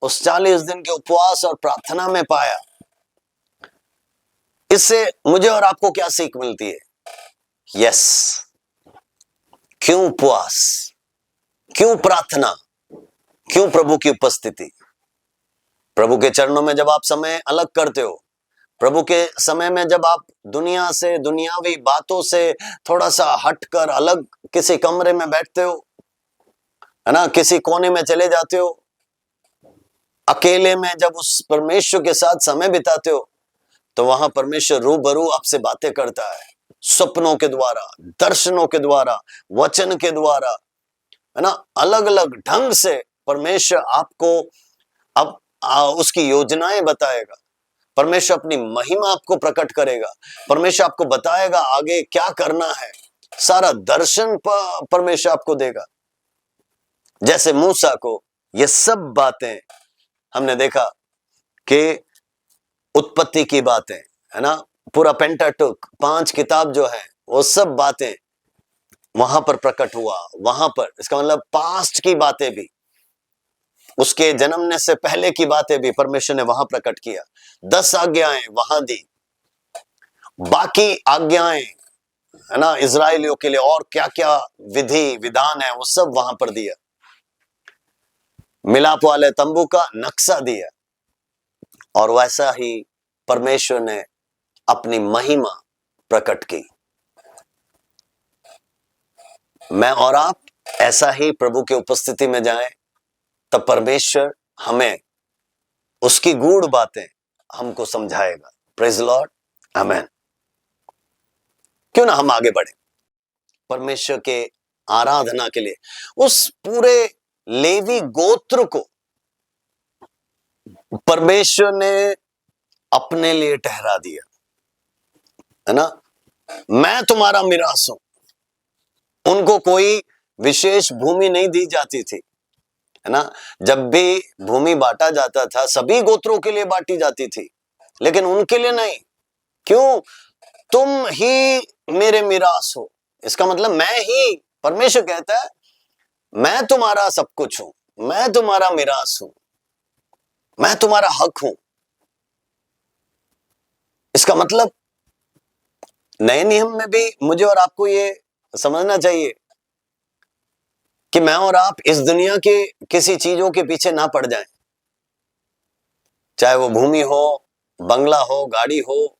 उस 40 दिन के उपवास और प्रार्थना में पाया। इससे मुझे और आपको क्या सीख मिलती है? यस, क्यों उपवास, क्यों प्रार्थना, क्यों प्रभु की उपस्थिति? प्रभु के चरणों में जब आप समय अलग करते हो, प्रभु के समय में जब आप दुनिया से, दुनियावी बातों से थोड़ा सा हटकर अलग किसी कमरे में बैठते हो, है ना, किसी कोने में चले जाते हो, अकेले में जब उस परमेश्वर के साथ समय बिताते हो, तो वहां परमेश्वर रूबरू आपसे बातें करता है, सपनों के द्वारा, दर्शनों के द्वारा, वचन के द्वारा, है ना, अलग अलग ढंग से परमेश्वर आपको अब उसकी योजनाएं बताएगा। परमेश्वर अपनी महिमा आपको प्रकट करेगा, परमेश्वर आपको बताएगा आगे क्या करना है, सारा दर्शन परमेश्वर आपको देगा। जैसे मूसा को ये सब बातें हमने देखा कि उत्पत्ति की बातें, है ना, पूरा पेंटाटुक 5 किताब जो है, वो सब बातें वहां पर प्रकट हुआ। वहां पर इसका मतलब पास्ट की बातें भी, उसके जन्मने से पहले की बातें भी परमेश्वर ने वहां प्रकट किया। 10 आज्ञाएं वहां दी, बाकी आज्ञाएं, है ना, इजराइलियों के लिए और क्या क्या विधि विधान है वो सब वहां पर दिया। मिलाप वाले तंबू का नक्शा दिया, और वैसा ही परमेश्वर ने अपनी महिमा प्रकट की। मैं और आप ऐसा ही प्रभु की उपस्थिति में जाएं, तब परमेश्वर हमें उसकी गूढ़ बातें हमको समझाएगा। प्रेज लॉर्ड, आमेन। क्यों ना हम आगे बढ़े परमेश्वर के आराधना के लिए। उस पूरे लेवी गोत्र को परमेश्वर ने अपने लिए ठहरा दिया, है ना। मैं तुम्हारा मिरास हूं। उनको कोई विशेष भूमि नहीं दी जाती थी, है ना। जब भी भूमि बांटा जाता था सभी गोत्रों के लिए बांटी जाती थी, लेकिन उनके लिए नहीं। क्यों? तुम ही मेरे मिरास हो। इसका मतलब मैं ही, परमेश्वर कहता है मैं तुम्हारा सब कुछ हूं, मैं तुम्हारा मिरास हूं, मैं तुम्हारा हक हूं। इसका मतलब नए नियम में भी मुझे और आपको ये समझना चाहिए कि मैं और आप इस दुनिया के किसी चीजों के पीछे ना पड़ जाएं। चाहे वो भूमि हो, बंगला हो, गाड़ी हो,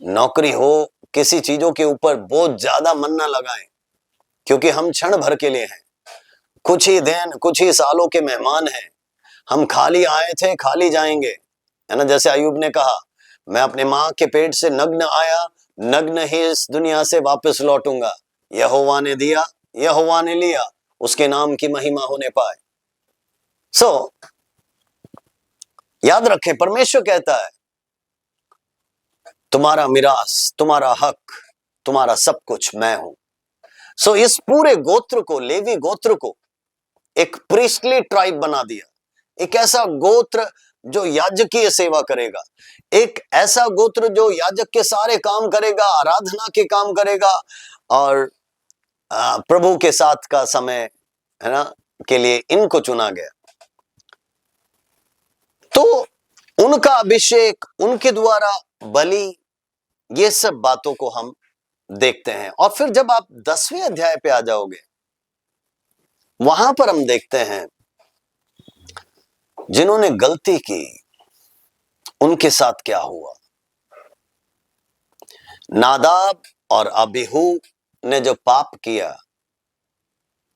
नौकरी हो, किसी चीजों के ऊपर बहुत ज्यादा मन ना लगाएं, क्योंकि हम क्षण भर के लिए हैं। कुछ ही दिन, कुछ ही सालों के मेहमान हैं। हम खाली आए थे, खाली जाएंगे, है ना। जैसे अय्यूब ने कहा, मैं अपने मां के पेट से नग्न आया, नग्न ही इस दुनिया से वापस लौटूंगा। यहोवा ने दिया, यहोवा ने लिया, उसके नाम की महिमा होने पाए। याद रखें, परमेश्वर कहता है तुम्हारा मिरास, तुम्हारा हक, तुम्हारा सब कुछ मैं हूं। इस पूरे गोत्र को, लेवी गोत्र को एक प्रीस्टली ट्राइब बना दिया। एक ऐसा गोत्र जो याजकीय सेवा करेगा, एक ऐसा गोत्र जो याजक के सारे काम करेगा, आराधना के काम करेगा, और प्रभु के साथ का समय, है ना, के लिए इनको चुना गया। तो उनका अभिषेक, उनके द्वारा बलि, ये सब बातों को हम देखते हैं। और फिर जब आप 10वें अध्याय पे आ जाओगे, वहां पर हम देखते हैं जिन्होंने गलती की उनके साथ क्या हुआ। नादाब और अबीहू ने जो पाप किया,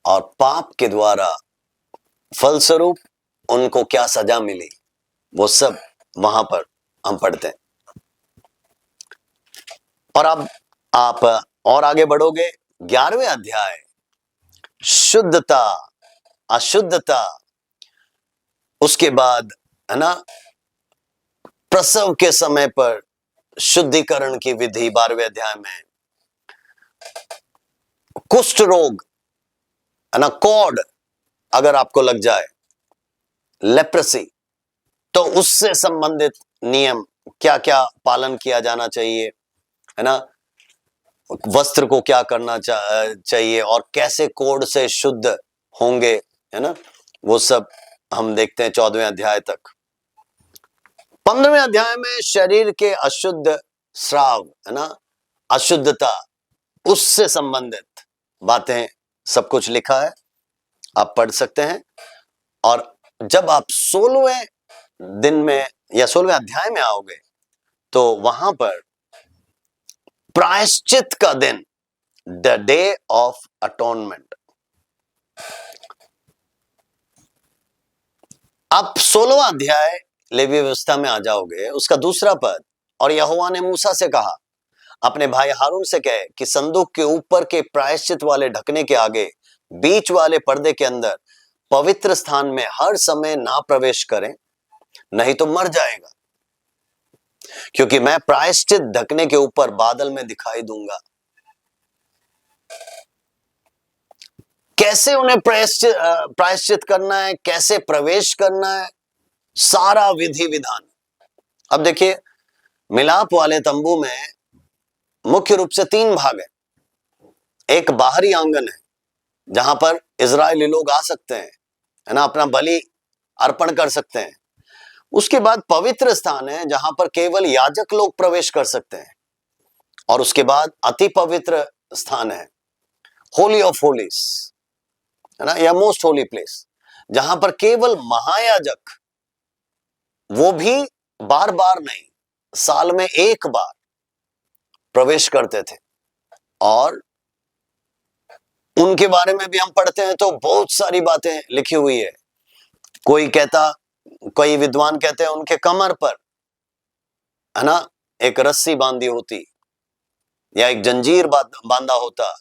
और पाप के द्वारा फलस्वरूप उनको क्या सजा मिली, वो सब वहां पर हम पढ़ते हैं। और अब आप और आगे बढ़ोगे, 11वें अध्याय, शुद्धता, अशुद्धता, उसके बाद, है ना, प्रसव के समय पर शुद्धिकरण की विधि 12वें अध्याय में, कुष्ठ रोग, है ना, कॉड अगर आपको लग जाए, लेप्रेसी, तो उससे संबंधित नियम, क्या क्या पालन किया जाना चाहिए, है ना, वस्त्र को क्या करना चाहिए, और कैसे कोड से शुद्ध होंगे, है ना, वो सब हम देखते हैं 14वें अध्याय तक। 15वें अध्याय में शरीर के अशुद्ध स्राव, है ना, अशुद्धता, उससे संबंधित बातें सब कुछ लिखा है, आप पढ़ सकते हैं। और जब आप 16वें दिन में या 16वें अध्याय में आओगे, तो वहां पर प्रायश्चित का दिन, द डे ऑफ अटोनमेंट। आप 16वां अध्याय लेवी व्यवस्था में आ जाओगे, उसका दूसरा पद, और यहोवा ने मूसा से कहा, अपने भाई हारून से कहे कि संदूक के ऊपर के प्रायश्चित वाले ढकने के आगे बीच वाले पर्दे के अंदर पवित्र स्थान में हर समय ना प्रवेश करें, नहीं तो मर जाएगा, क्योंकि मैं प्रायश्चित ढकने के ऊपर बादल में दिखाई दूंगा। कैसे उन्हें प्रायश्चित करना है, कैसे प्रवेश करना है, सारा विधि विधान। अब देखिए, मिलाप वाले तंबू में मुख्य रूप से 3 भाग है। एक बाहरी आंगन है जहां पर इजरायली लोग आ सकते हैं, है ना, अपना बलि अर्पण कर सकते हैं। उसके बाद पवित्र स्थान है जहां पर केवल याजक लोग प्रवेश कर सकते हैं। और उसके बाद अति पवित्र स्थान है, होली ऑफ होलीज, है ना, या मोस्ट होली प्लेस, जहां पर केवल महायाजक, वो भी बार बार नहीं, साल में एक बार प्रवेश करते थे। और उनके बारे में भी हम पढ़ते हैं तो बहुत सारी बातें लिखी हुई है। कोई विद्वान कहते हैं उनके कमर पर, है ना, एक रस्सी बांधी होती या एक जंजीर बांधा होता,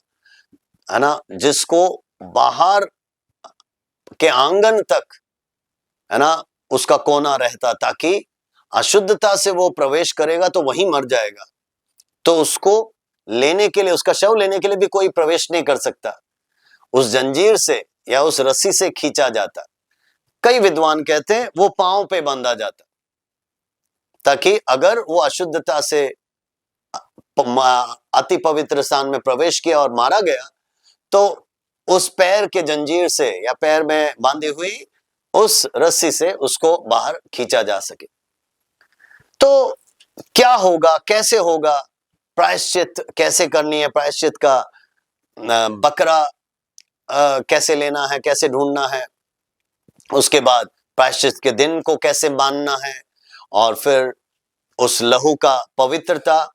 है ना, जिसको बाहर के आंगन तक, है ना, उसका कोना रहता, ताकि अशुद्धता से वो प्रवेश करेगा तो वहीं मर जाएगा, तो उसको लेने के लिए, उसका शव लेने के लिए भी कोई प्रवेश नहीं कर सकता, उस जंजीर से या उस रस्सी से खींचा जाता। कई विद्वान कहते हैं वो पांव पे बांधा जाता, ताकि अगर वो अशुद्धता से अति पवित्र स्थान में प्रवेश किया और मारा गया, तो उस पैर के जंजीर से या पैर में बांधी हुई उस रस्सी से उसको बाहर खींचा जा सके। तो क्या होगा, कैसे होगा, प्रायश्चित कैसे करनी है, प्रायश्चित का बकरा कैसे लेना है, कैसे ढूंढना है, उसके बाद प्रायश्चित के दिन को कैसे मानना है, और फिर उस लहू का पवित्रता,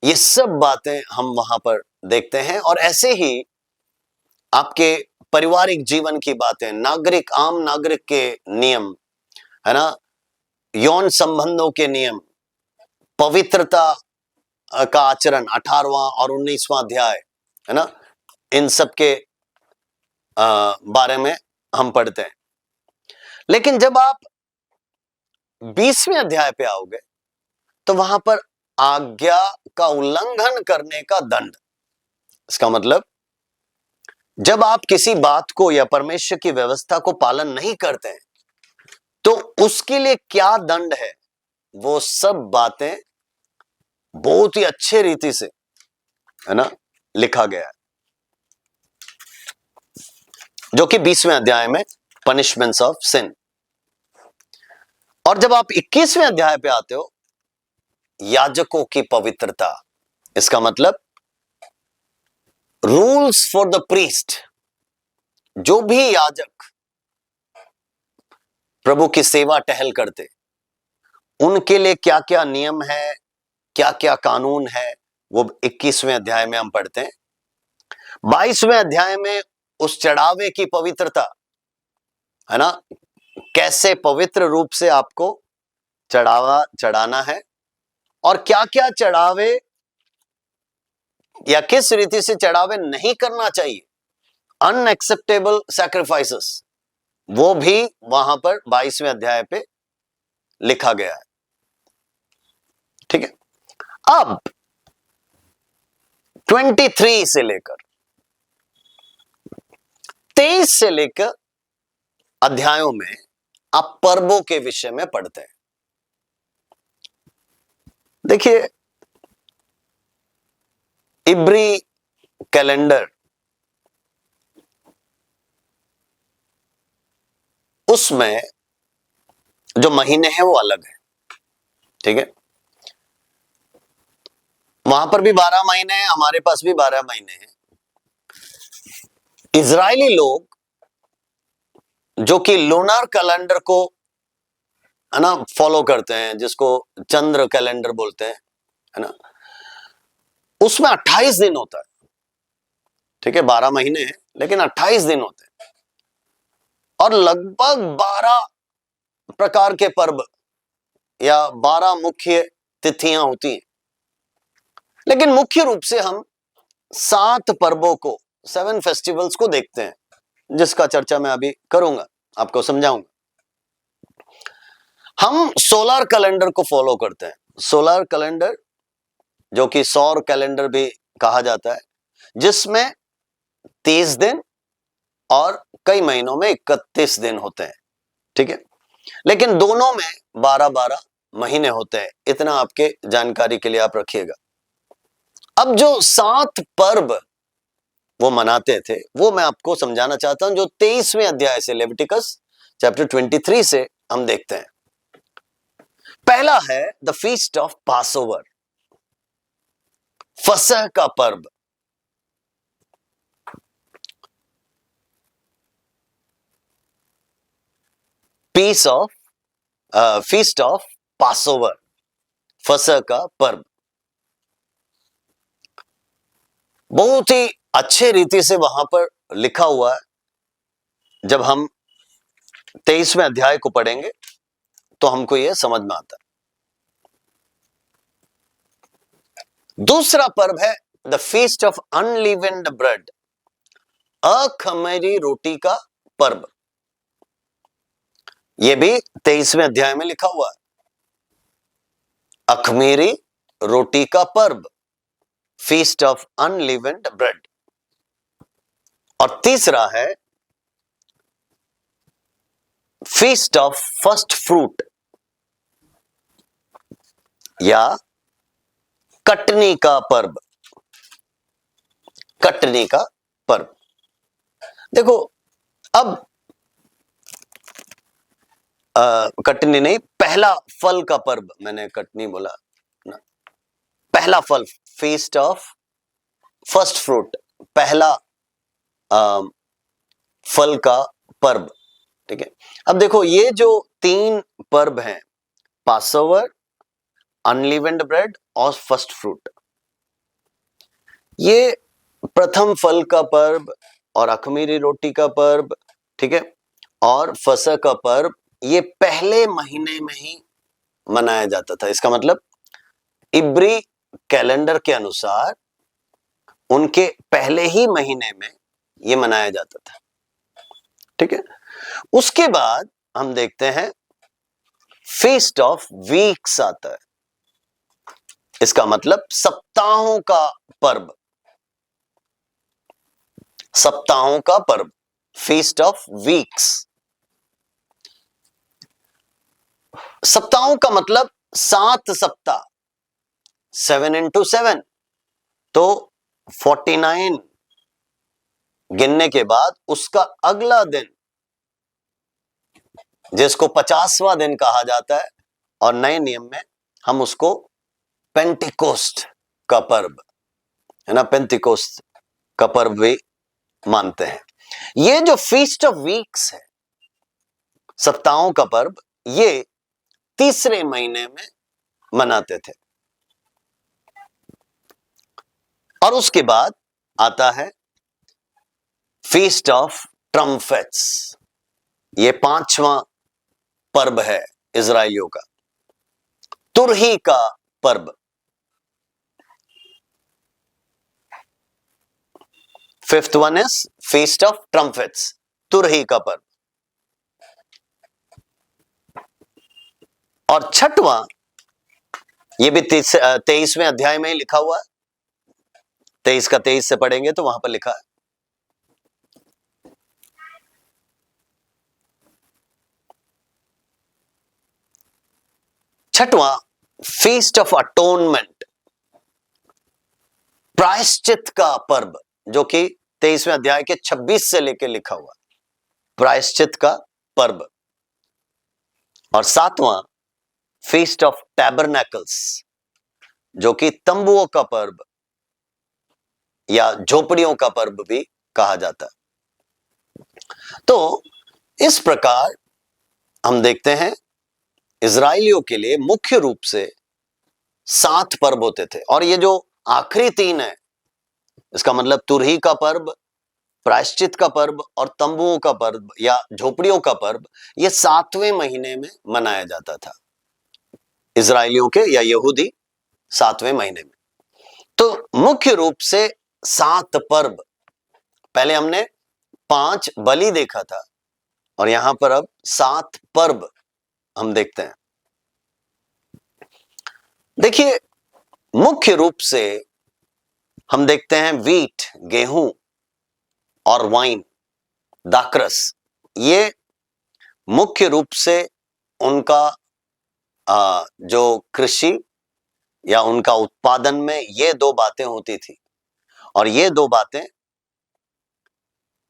ये सब बातें हम वहां पर देखते हैं। और ऐसे ही आपके पारिवारिक जीवन की बातें, आम नागरिक के नियम, है ना, यौन संबंधों के नियम, पवित्रता का आचरण, 18वां और 19वां अध्याय, है ना, इन सब के बारे में हम पढ़ते हैं। लेकिन जब आप 20वें अध्याय पे आओगे तो वहां पर आज्ञा का उल्लंघन करने का दंड। इसका मतलब, जब आप किसी बात को या परमेश्वर की व्यवस्था को पालन नहीं करते हैं तो उसके लिए क्या दंड है, वो सब बातें बहुत ही अच्छे रीति से, है ना, लिखा गया है, जो कि 20वें अध्याय में पनिशमेंट्स ऑफ सिन। और जब आप 21वें अध्याय पे आते हो, याजकों की पवित्रता, इसका मतलब रूल्स फॉर द प्रीस्ट, जो भी याजक प्रभु की सेवा टहल करते, उनके लिए क्या क्या नियम है, क्या क्या कानून है, वो 21वें अध्याय में हम पढ़ते हैं। 22वें अध्याय में उस चढ़ावे की पवित्रता, है ना, कैसे पवित्र रूप से आपको चढ़ावा चढ़ाना है, और क्या क्या चढ़ावे या किस रीति से चढ़ावे नहीं करना चाहिए, अनएक्सेप्टेबल सैक्रिफाइसेस, वो भी वहां पर 22वें अध्याय पे लिखा गया है। ठीक है, अब 23 से लेकर 23 से लेकर अध्यायों में आप पर्वों के विषय में पढ़ते हैं। देखिए, इब्री कैलेंडर, उसमें जो महीने हैं वो अलग है। ठीक है, वहां पर भी 12 महीने हैं, हमारे पास भी 12 महीने हैं। इजरायली लोग जो कि लूनर कैलेंडर को, है ना, फॉलो करते हैं, जिसको चंद्र कैलेंडर बोलते हैं, है ना, उसमें 28 दिन होता है। ठीक है, 12 महीने हैं लेकिन 28 दिन होते हैं, और लगभग 12 प्रकार के पर्व या 12 मुख्य तिथियां होती हैं। लेकिन मुख्य रूप से हम 7 पर्वों को, 7 फेस्टिवल्स को देखते हैं, जिसका चर्चा मैं अभी करूंगा, आपको समझाऊंगा। हम सोलर कैलेंडर को फॉलो करते हैं। सोलर कैलेंडर, जो कि सौर कैलेंडर भी कहा जाता है, जिसमें 30 दिन और कई महीनों में 31 दिन होते हैं। ठीक है, लेकिन दोनों में 12-12 महीने होते हैं। इतना आपके जानकारी के लिए आप रखिएगा। अब जो 7 पर्व वो मनाते थे, वो मैं आपको समझाना चाहता हूं, जो 23वें अध्याय से, लेविटिकस चैप्टर 23 से हम देखते हैं। पहला है द फीस्ट ऑफ पासओवर, फसह का पर्व। फीस्ट ऑफ पासओवर, फसह का पर्व, बहुत ही अच्छे रीति से वहां पर लिखा हुआ है। जब हम 23वें अध्याय को पढ़ेंगे तो हमको यह समझ में आता है। दूसरा पर्व है द फीस्ट ऑफ अनलीवेंड ब्रेड, अखमीरी रोटी का पर्व। यह भी 23वें अध्याय में लिखा हुआ है, अखमीरी रोटी का पर्व, फीस्ट ऑफ अनलीवेंड ब्रेड। और तीसरा है फीस्ट ऑफ फर्स्ट फ्रूट या कटनी का पर्व, कटनी का पर्व। देखो अब कटनी नहीं, पहला फल का पर्व, मैंने कटनी बोला ना, पहला फल, फीस्ट ऑफ फर्स्ट फ्रूट, पहला फल का पर्व। ठीक है, अब देखो ये जो 3 पर्व हैं, पासओवर, अनलीवेंड ब्रेड और फर्स्ट फ्रूट, ये प्रथम फल का पर्व और अखमीरी रोटी का पर्व, ठीक है, और फसह का पर्व, ये पहले महीने में ही मनाया जाता था। इसका मतलब इब्री कैलेंडर के अनुसार उनके पहले ही महीने में ये मनाया जाता था। ठीक है, उसके बाद हम देखते हैं फीस्ट ऑफ वीक्स आता है। इसका मतलब सप्ताहों का पर्व, सप्ताहों का पर्व, फीस्ट ऑफ वीक्स। सप्ताहों का मतलब 7 सप्ताह, 7 into 7, तो 49 गिनने के बाद उसका अगला दिन, जिसको 50वां दिन कहा जाता है, और नए नियम में हम उसको पेंटिकोस्ट का पर्व, है ना, पेंटिकोस्ट का पर्व भी मानते हैं। ये जो फीस्ट ऑफ वीक्स है, सप्ताहों का पर्व, ये तीसरे महीने में मनाते थे। और उसके बाद आता है फीस्ट ऑफ ट्रम्पेट्स, ये 5वां पर्व है इजराइलियों का, तुरही का पर्व। Fifth one is feast of trumpets, तुरही का पर्व। और छठवां, ये भी 23वें अध्याय में ही लिखा हुआ है, 23 का 23 से पढ़ेंगे तो वहां पर लिखा है, छठवां फीस्ट ऑफ अटोनमेंट, प्रायश्चित का पर्व, जो कि 23वें अध्याय के 26 से लेकर लिखा हुआ, प्रायश्चित का पर्व। और सातवां फीस्ट ऑफ टैबरनैकल्स, जो कि तंबुओं का पर्व या झोपड़ियों का पर्व भी कहा जाता है। तो इस प्रकार हम देखते हैं इजराइलियों के लिए मुख्य रूप से 7 पर्व होते थे, और ये जो आखिरी 3 है, इसका मतलब तुरही का पर्व, प्रायश्चित का पर्व और तंबुओं का पर्व या झोपड़ियों का पर्व, ये 7वें महीने में मनाया जाता था इजराइलियों के या यहूदी 7वें महीने में। तो मुख्य रूप से 7 पर्व, पहले हमने 5 बलि देखा था, और यहां पर अब 7 पर्व हम देखते हैं। देखिए, मुख्य रूप से हम देखते हैं वीट, गेहूं, और वाइन, दाखरस, ये मुख्य रूप से उनका जो कृषि या उनका उत्पादन में ये 2 बातें होती थी। और ये 2 बातें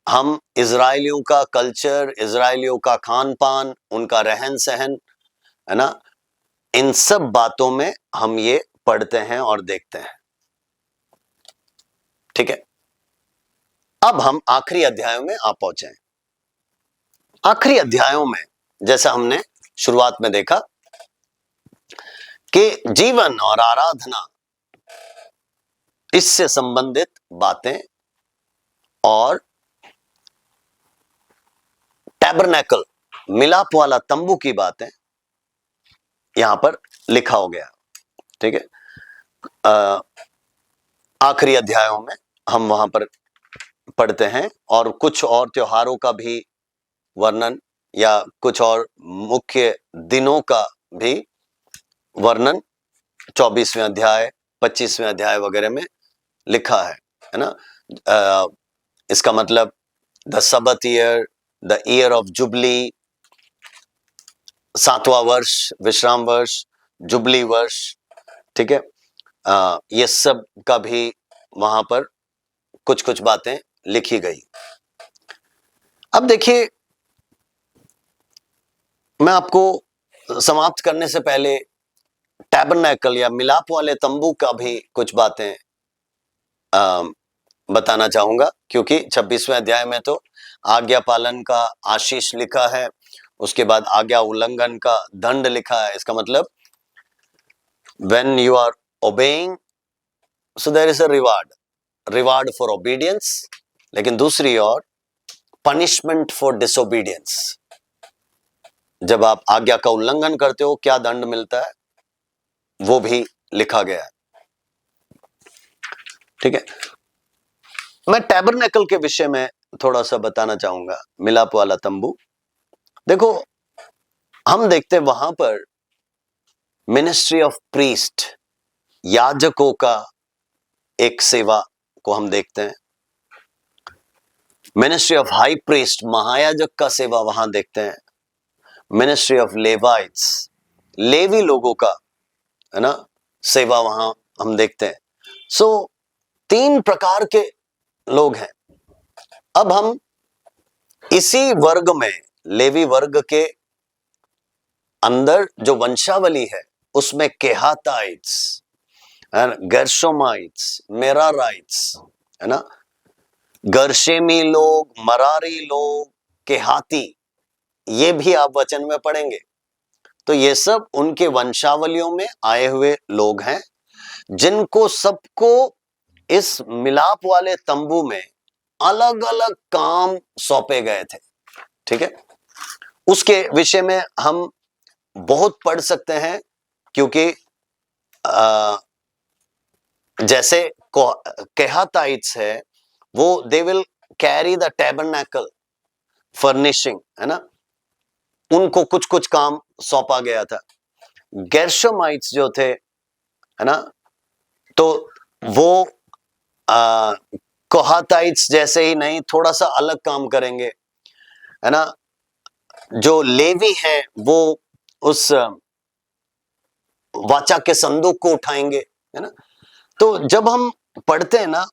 हम इजराइलियों का कल्चर, इजराइलियों का खान पान, उनका रहन सहन, है ना, इन सब बातों में हम ये पढ़ते हैं और देखते हैं। ठीक है, अब हम आखिरी अध्यायों में आ पहुंचे हैं। आखिरी अध्यायों में जैसा हमने शुरुआत में देखा कि जीवन और आराधना, इससे संबंधित बातें, और टैबरनैकल मिलाप वाला तंबू की बातें यहां पर लिखा हो गया। ठीक है, आखिरी अध्यायों में हम वहां पर पढ़ते हैं और कुछ और त्योहारों का भी वर्णन या कुछ और मुख्य दिनों का भी वर्णन 24वें अध्याय 25वें अध्याय वगैरह में लिखा है ना। इसका मतलब the Sabbath year, the year of jubilee, 7वां वर्ष, विश्राम वर्ष, जुबली वर्ष। ठीक है, ये सब का भी वहां पर कुछ कुछ बातें लिखी गई। अब देखिए, मैं आपको समाप्त करने से पहले टैबरनेकल या मिलाप वाले तंबू का भी कुछ बातें बताना चाहूंगा, क्योंकि 26वें अध्याय में तो आज्ञा पालन का आशीष लिखा है, उसके बाद आज्ञा उल्लंघन का दंड लिखा है। इसका मतलब when you are obeying, so there is a reward for obedience, लेकिन दूसरी ओर पनिशमेंट फॉर डिसोबीडियंस, जब आप आज्ञा का उल्लंघन करते हो क्या दंड मिलता है वो भी लिखा गया है। ठीक है, मैं टैबरनेकल के विषय में थोड़ा सा बताना चाहूंगा, मिलाप वाला तंबू। देखो, हम देखते हैं वहां पर मिनिस्ट्री ऑफ प्रीस्ट, याजकों का एक सेवा को हम देखते हैं। मिनिस्ट्री ऑफ हाई प्रीस्ट, महायाजक का सेवा वहां देखते हैं। मिनिस्ट्री ऑफ लेवाइट्स, लेवी लोगों का, है ना, सेवा वहां हम देखते हैं। सो 3 प्रकार के लोग हैं। अब हम इसी वर्ग में, लेवी वर्ग के अंदर जो वंशावली है उसमें केहाताइट्स, गेर्शोमाइट्स, मेराराइट्स, है ना, गर्शेमी लोग, मरारी लोग, केहाती, ये भी आप वचन में पढ़ेंगे। तो ये सब उनके वंशावलियों में आए हुए लोग हैं, जिनको सबको इस मिलाप वाले तंबू में अलग अलग काम सौंपे गए थे। ठीक है, उसके विषय में हम बहुत पढ़ सकते हैं, क्योंकि जैसे केहाताइट्स है, वो they will carry the tabernacle furnishing, है ना, उनको कुछ कुछ काम सौंपा गया था। गेर्शोमाइट्स जो थे, है ना, तो वो कोहाताइट्स जैसे ही नहीं, थोड़ा सा अलग काम करेंगे, है ना। जो लेवी हैं वो उस वाचा के संदूक को उठाएंगे, है ना। तो जब हम पढ़ते हैं ना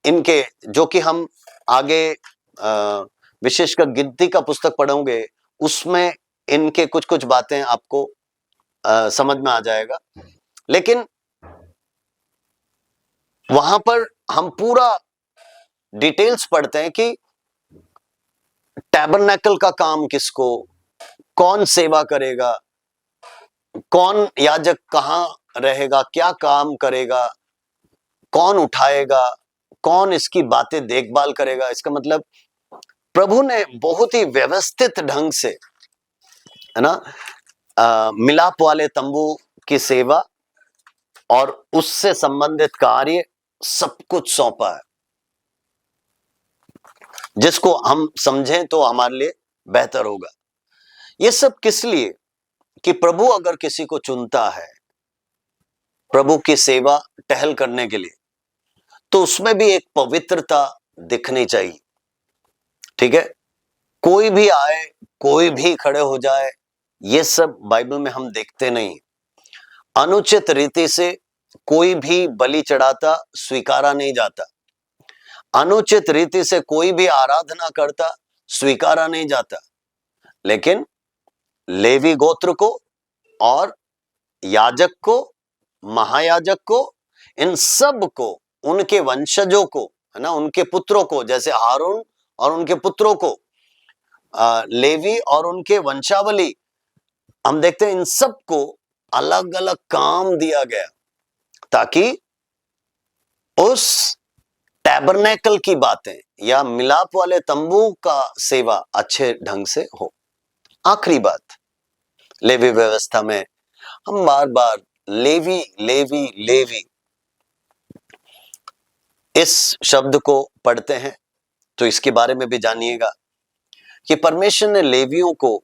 इनके, जो कि हम आगे विशेषकर गिनती का पुस्तक पढ़ोगे, उसमें इनके कुछ कुछ बातें आपको समझ में आ जाएगा। लेकिन वहां पर हम पूरा डिटेल्स पढ़ते हैं कि टैबरनेकल का काम किसको, कौन सेवा करेगा, कौन याजक कहां रहेगा, क्या काम करेगा, कौन उठाएगा, कौन इसकी बातें देखभाल करेगा। इसका मतलब प्रभु ने बहुत ही व्यवस्थित ढंग से, है ना, मिलाप वाले तंबू की सेवा और उससे संबंधित कार्य सब कुछ सौंपा है, जिसको हम समझें तो हमारे लिए बेहतर होगा। ये सब किस लिए? कि प्रभु अगर किसी को चुनता है प्रभु की सेवा टहल करने के लिए, तो उसमें भी एक पवित्रता दिखनी चाहिए। ठीक है, कोई भी आए, कोई भी खड़े हो जाए, ये सब बाइबल में हम देखते नहीं। अनुचित रीति से कोई भी बलि चढ़ाता स्वीकारा नहीं जाता, अनुचित रीति से कोई भी आराधना करता स्वीकारा नहीं जाता। लेकिन लेवी गोत्र को और याजक को, महायाजक को, इन सब को, उनके वंशजों को, है ना, उनके पुत्रों को, जैसे हारून और उनके पुत्रों को, लेवी और उनके वंशावली, हम देखते हैं इन सब को अलग अलग काम दिया गया, ताकि उस टैबरनेकल की बातें या मिलाप वाले तंबू का सेवा अच्छे ढंग से हो। आखिरी बात, लेवी व्यवस्था में हम बार बार लेवी लेवी लेवी इस शब्द को पढ़ते हैं, तो इसके बारे में भी जानिएगा कि परमेश्वर ने लेवियों को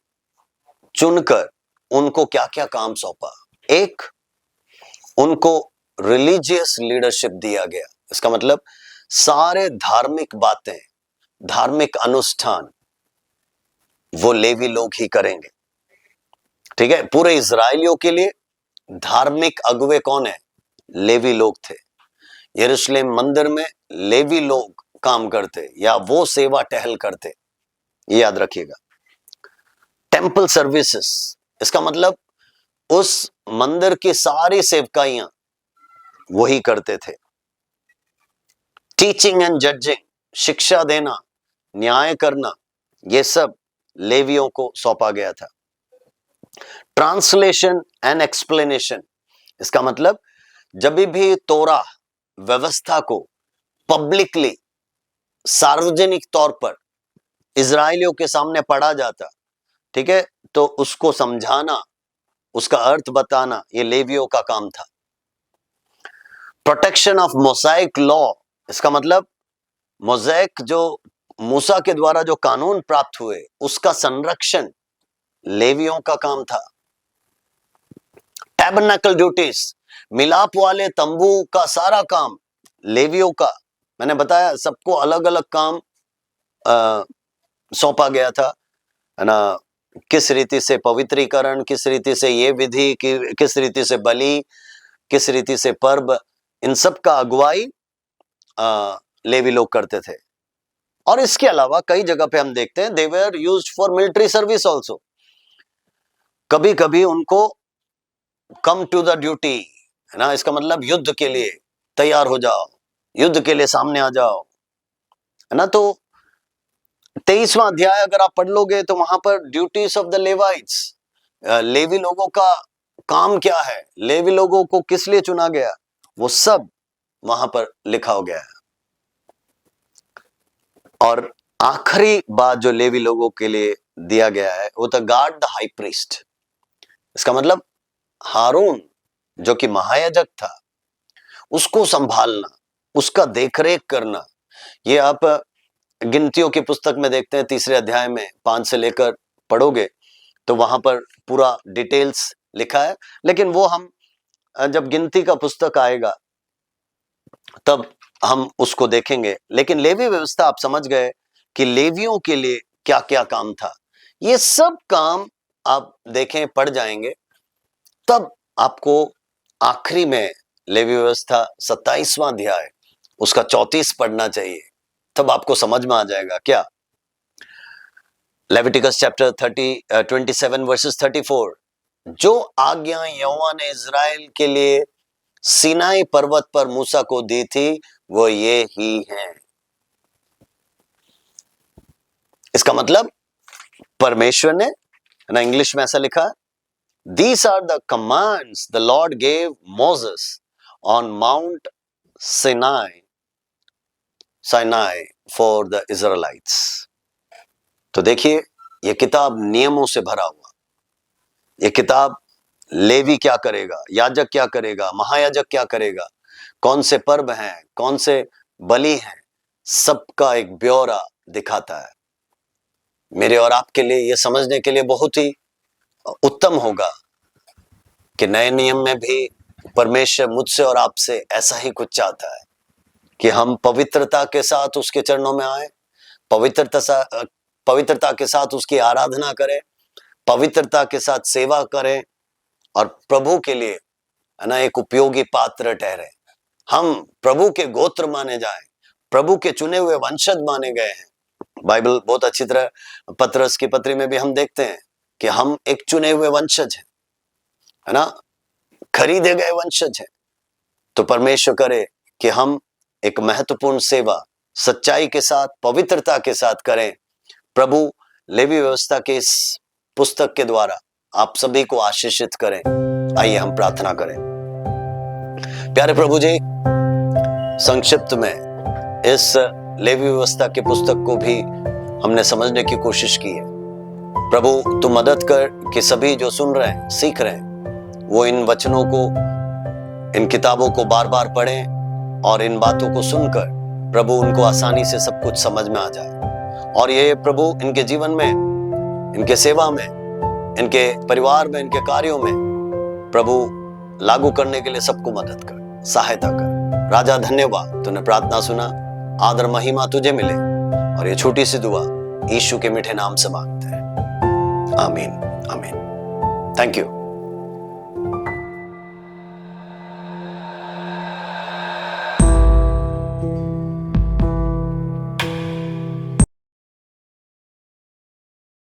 चुनकर उनको क्या क्या काम सौंपा। एक, उनको रिलीजियस लीडरशिप दिया गया। इसका मतलब सारे धार्मिक बातें, धार्मिक अनुष्ठान वो लेवी लोग ही करेंगे। ठीक है, पूरे इजराइलियों के लिए धार्मिक अगुवे कौन है? लेवी लोग थे। यरूशलेम मंदिर में लेवी लोग काम करते या वो सेवा टहल करते, ये याद रखिएगा। टेम्पल सर्विसेज, इसका मतलब उस मंदिर की सारी सेवकाइयां वही करते थे। टीचिंग एंड जजिंग, शिक्षा देना, न्याय करना, ये सब लेवियों को सौंपा गया था। ट्रांसलेशन एंड एक्सप्लेनेशन, इसका मतलब जब भी तोरा व्यवस्था को पब्लिकली, सार्वजनिक तौर पर इजराइलियों के सामने पढ़ा जाता, ठीक है, तो उसको समझाना, उसका अर्थ बताना, ये लेवियों का काम था। प्रोटेक्शन ऑफ मोसाइक लॉ, इसका मतलब मोज़ेक जो मूसा के द्वारा जो कानून प्राप्त हुए उसका संरक्षण लेवियों का काम था। टैबरनेकल ड्यूटीज, मिलाप वाले तंबू का सारा काम लेवियों का। मैंने बताया सबको अलग अलग काम सौंपा गया था, है ना, किस रीति से पवित्रीकरण, किस रीति से ये विधि, किस रीति से बलि, किस रीति से पर्व, इन सब का अगुवाई लेवी लोग करते थे। और इसके अलावा कई जगह पे हम देखते हैं they were used for military service also. कभी कभी उनको कम टू द ड्यूटी, है ना, इसका मतलब युद्ध के लिए तैयार हो जाओ, युद्ध के लिए सामने आ जाओ, है ना। तो 23वां अध्याय अगर आप पढ़ लोगे तो वहां पर ड्यूटीज ऑफ द लेवाइट्स, लेवी लोगों का काम क्या है, लेवी लोगों को किस लिए चुना गया, वो सब वहां पर लिखा हो गया है। और आखिरी बात जो लेवी लोगों के लिए दिया गया है वो था गार्ड द हाई प्रीस्ट। इसका मतलब हारून जो कि महायाजक था, उसको संभालना, उसका देखरेख करना। ये आप गिनतियों की पुस्तक में देखते हैं, 3 अध्याय में 5 से लेकर पढ़ोगे तो वहां पर पूरा डिटेल्स लिखा है। लेकिन वो हम जब गिनती का पुस्तक आएगा तब हम उसको देखेंगे। लेकिन लेवी व्यवस्था आप समझ गए कि लेवियों के लिए क्या क्या काम था। ये सब काम आप देखें, पढ़ जाएंगे, तब आपको आखिरी में लेवी व्यवस्था 27वां अध्याय उसका 34 पढ़ना चाहिए, तब आपको समझ में आ जाएगा क्या। लेविटिकस चैप्टर 27 वर्सेस 34, जो आज्ञा यहोवा ने इजराइल के लिए सीनाई पर्वत पर मूसा को दी थी वो ये ही है। इसका मतलब परमेश्वर ने, ना, इंग्लिश में ऐसा लिखा, These are the commands the Lord gave Moses on Mount Sinai for the Israelites। तो देखिए, ये किताब नियमों से भरा हुआ, ये किताब लेवी क्या करेगा, याजक क्या करेगा, महायाजक क्या करेगा, कौन से पर्व हैं, कौन से बलि हैं, सबका एक ब्यौरा दिखाता है। मेरे और आपके लिए ये समझने के लिए बहुत ही उत्तम होगा कि नए नियम में भी परमेश्वर मुझसे और आपसे ऐसा ही कुछ चाहता है कि हम पवित्रता के साथ उसके चरणों में आए, पवित्रता के साथ उसकी आराधना करें, पवित्रता के साथ सेवा करें और प्रभु के लिए, है ना, एक उपयोगी पात्र ठहरे। हम प्रभु के गोत्र माने जाएं, प्रभु के चुने हुए वंशज माने गए हैं। बाइबल बहुत अच्छी तरह, पतरस की पत्री में भी हम देखते हैं कि हम एक चुने हुए वंशज हैं, है ना, खरीदे गए वंशज हैं। तो परमेश्वर करे कि हम एक महत्वपूर्ण सेवा सच्चाई के साथ, पवित्रता के साथ करें। प्रभु लेवी व्यवस्था के इस पुस्तक के द्वारा आप सभी को आशीषित करें। आइए हम प्रार्थना करें। प्यारे प्रभु जी, संक्षिप्त में इस लेवी व्यवस्था के पुस्तक को भी हमने समझने की कोशिश की है। प्रभु तू मदद कर कि सभी जो सुन रहे हैं, सीख रहे हैं, वो इन वचनों को, इन किताबों को बार बार पढ़ें और इन बातों को सुनकर प्रभु उनको आसानी से सब कुछ समझ में आ जाए। और ये प्रभु इनके जीवन में, इनके सेवा में, इनके परिवार में, इनके कार्यों में प्रभु लागू करने के लिए सबको मदद कर, सहायता कर। राजा धन्यवाद, तूने प्रार्थना सुना, आदर महिमा तुझे मिले। और ये छोटी सी दुआ यीशु के मीठे नाम से मांगते हैं, आमीन आमीन। Thank you.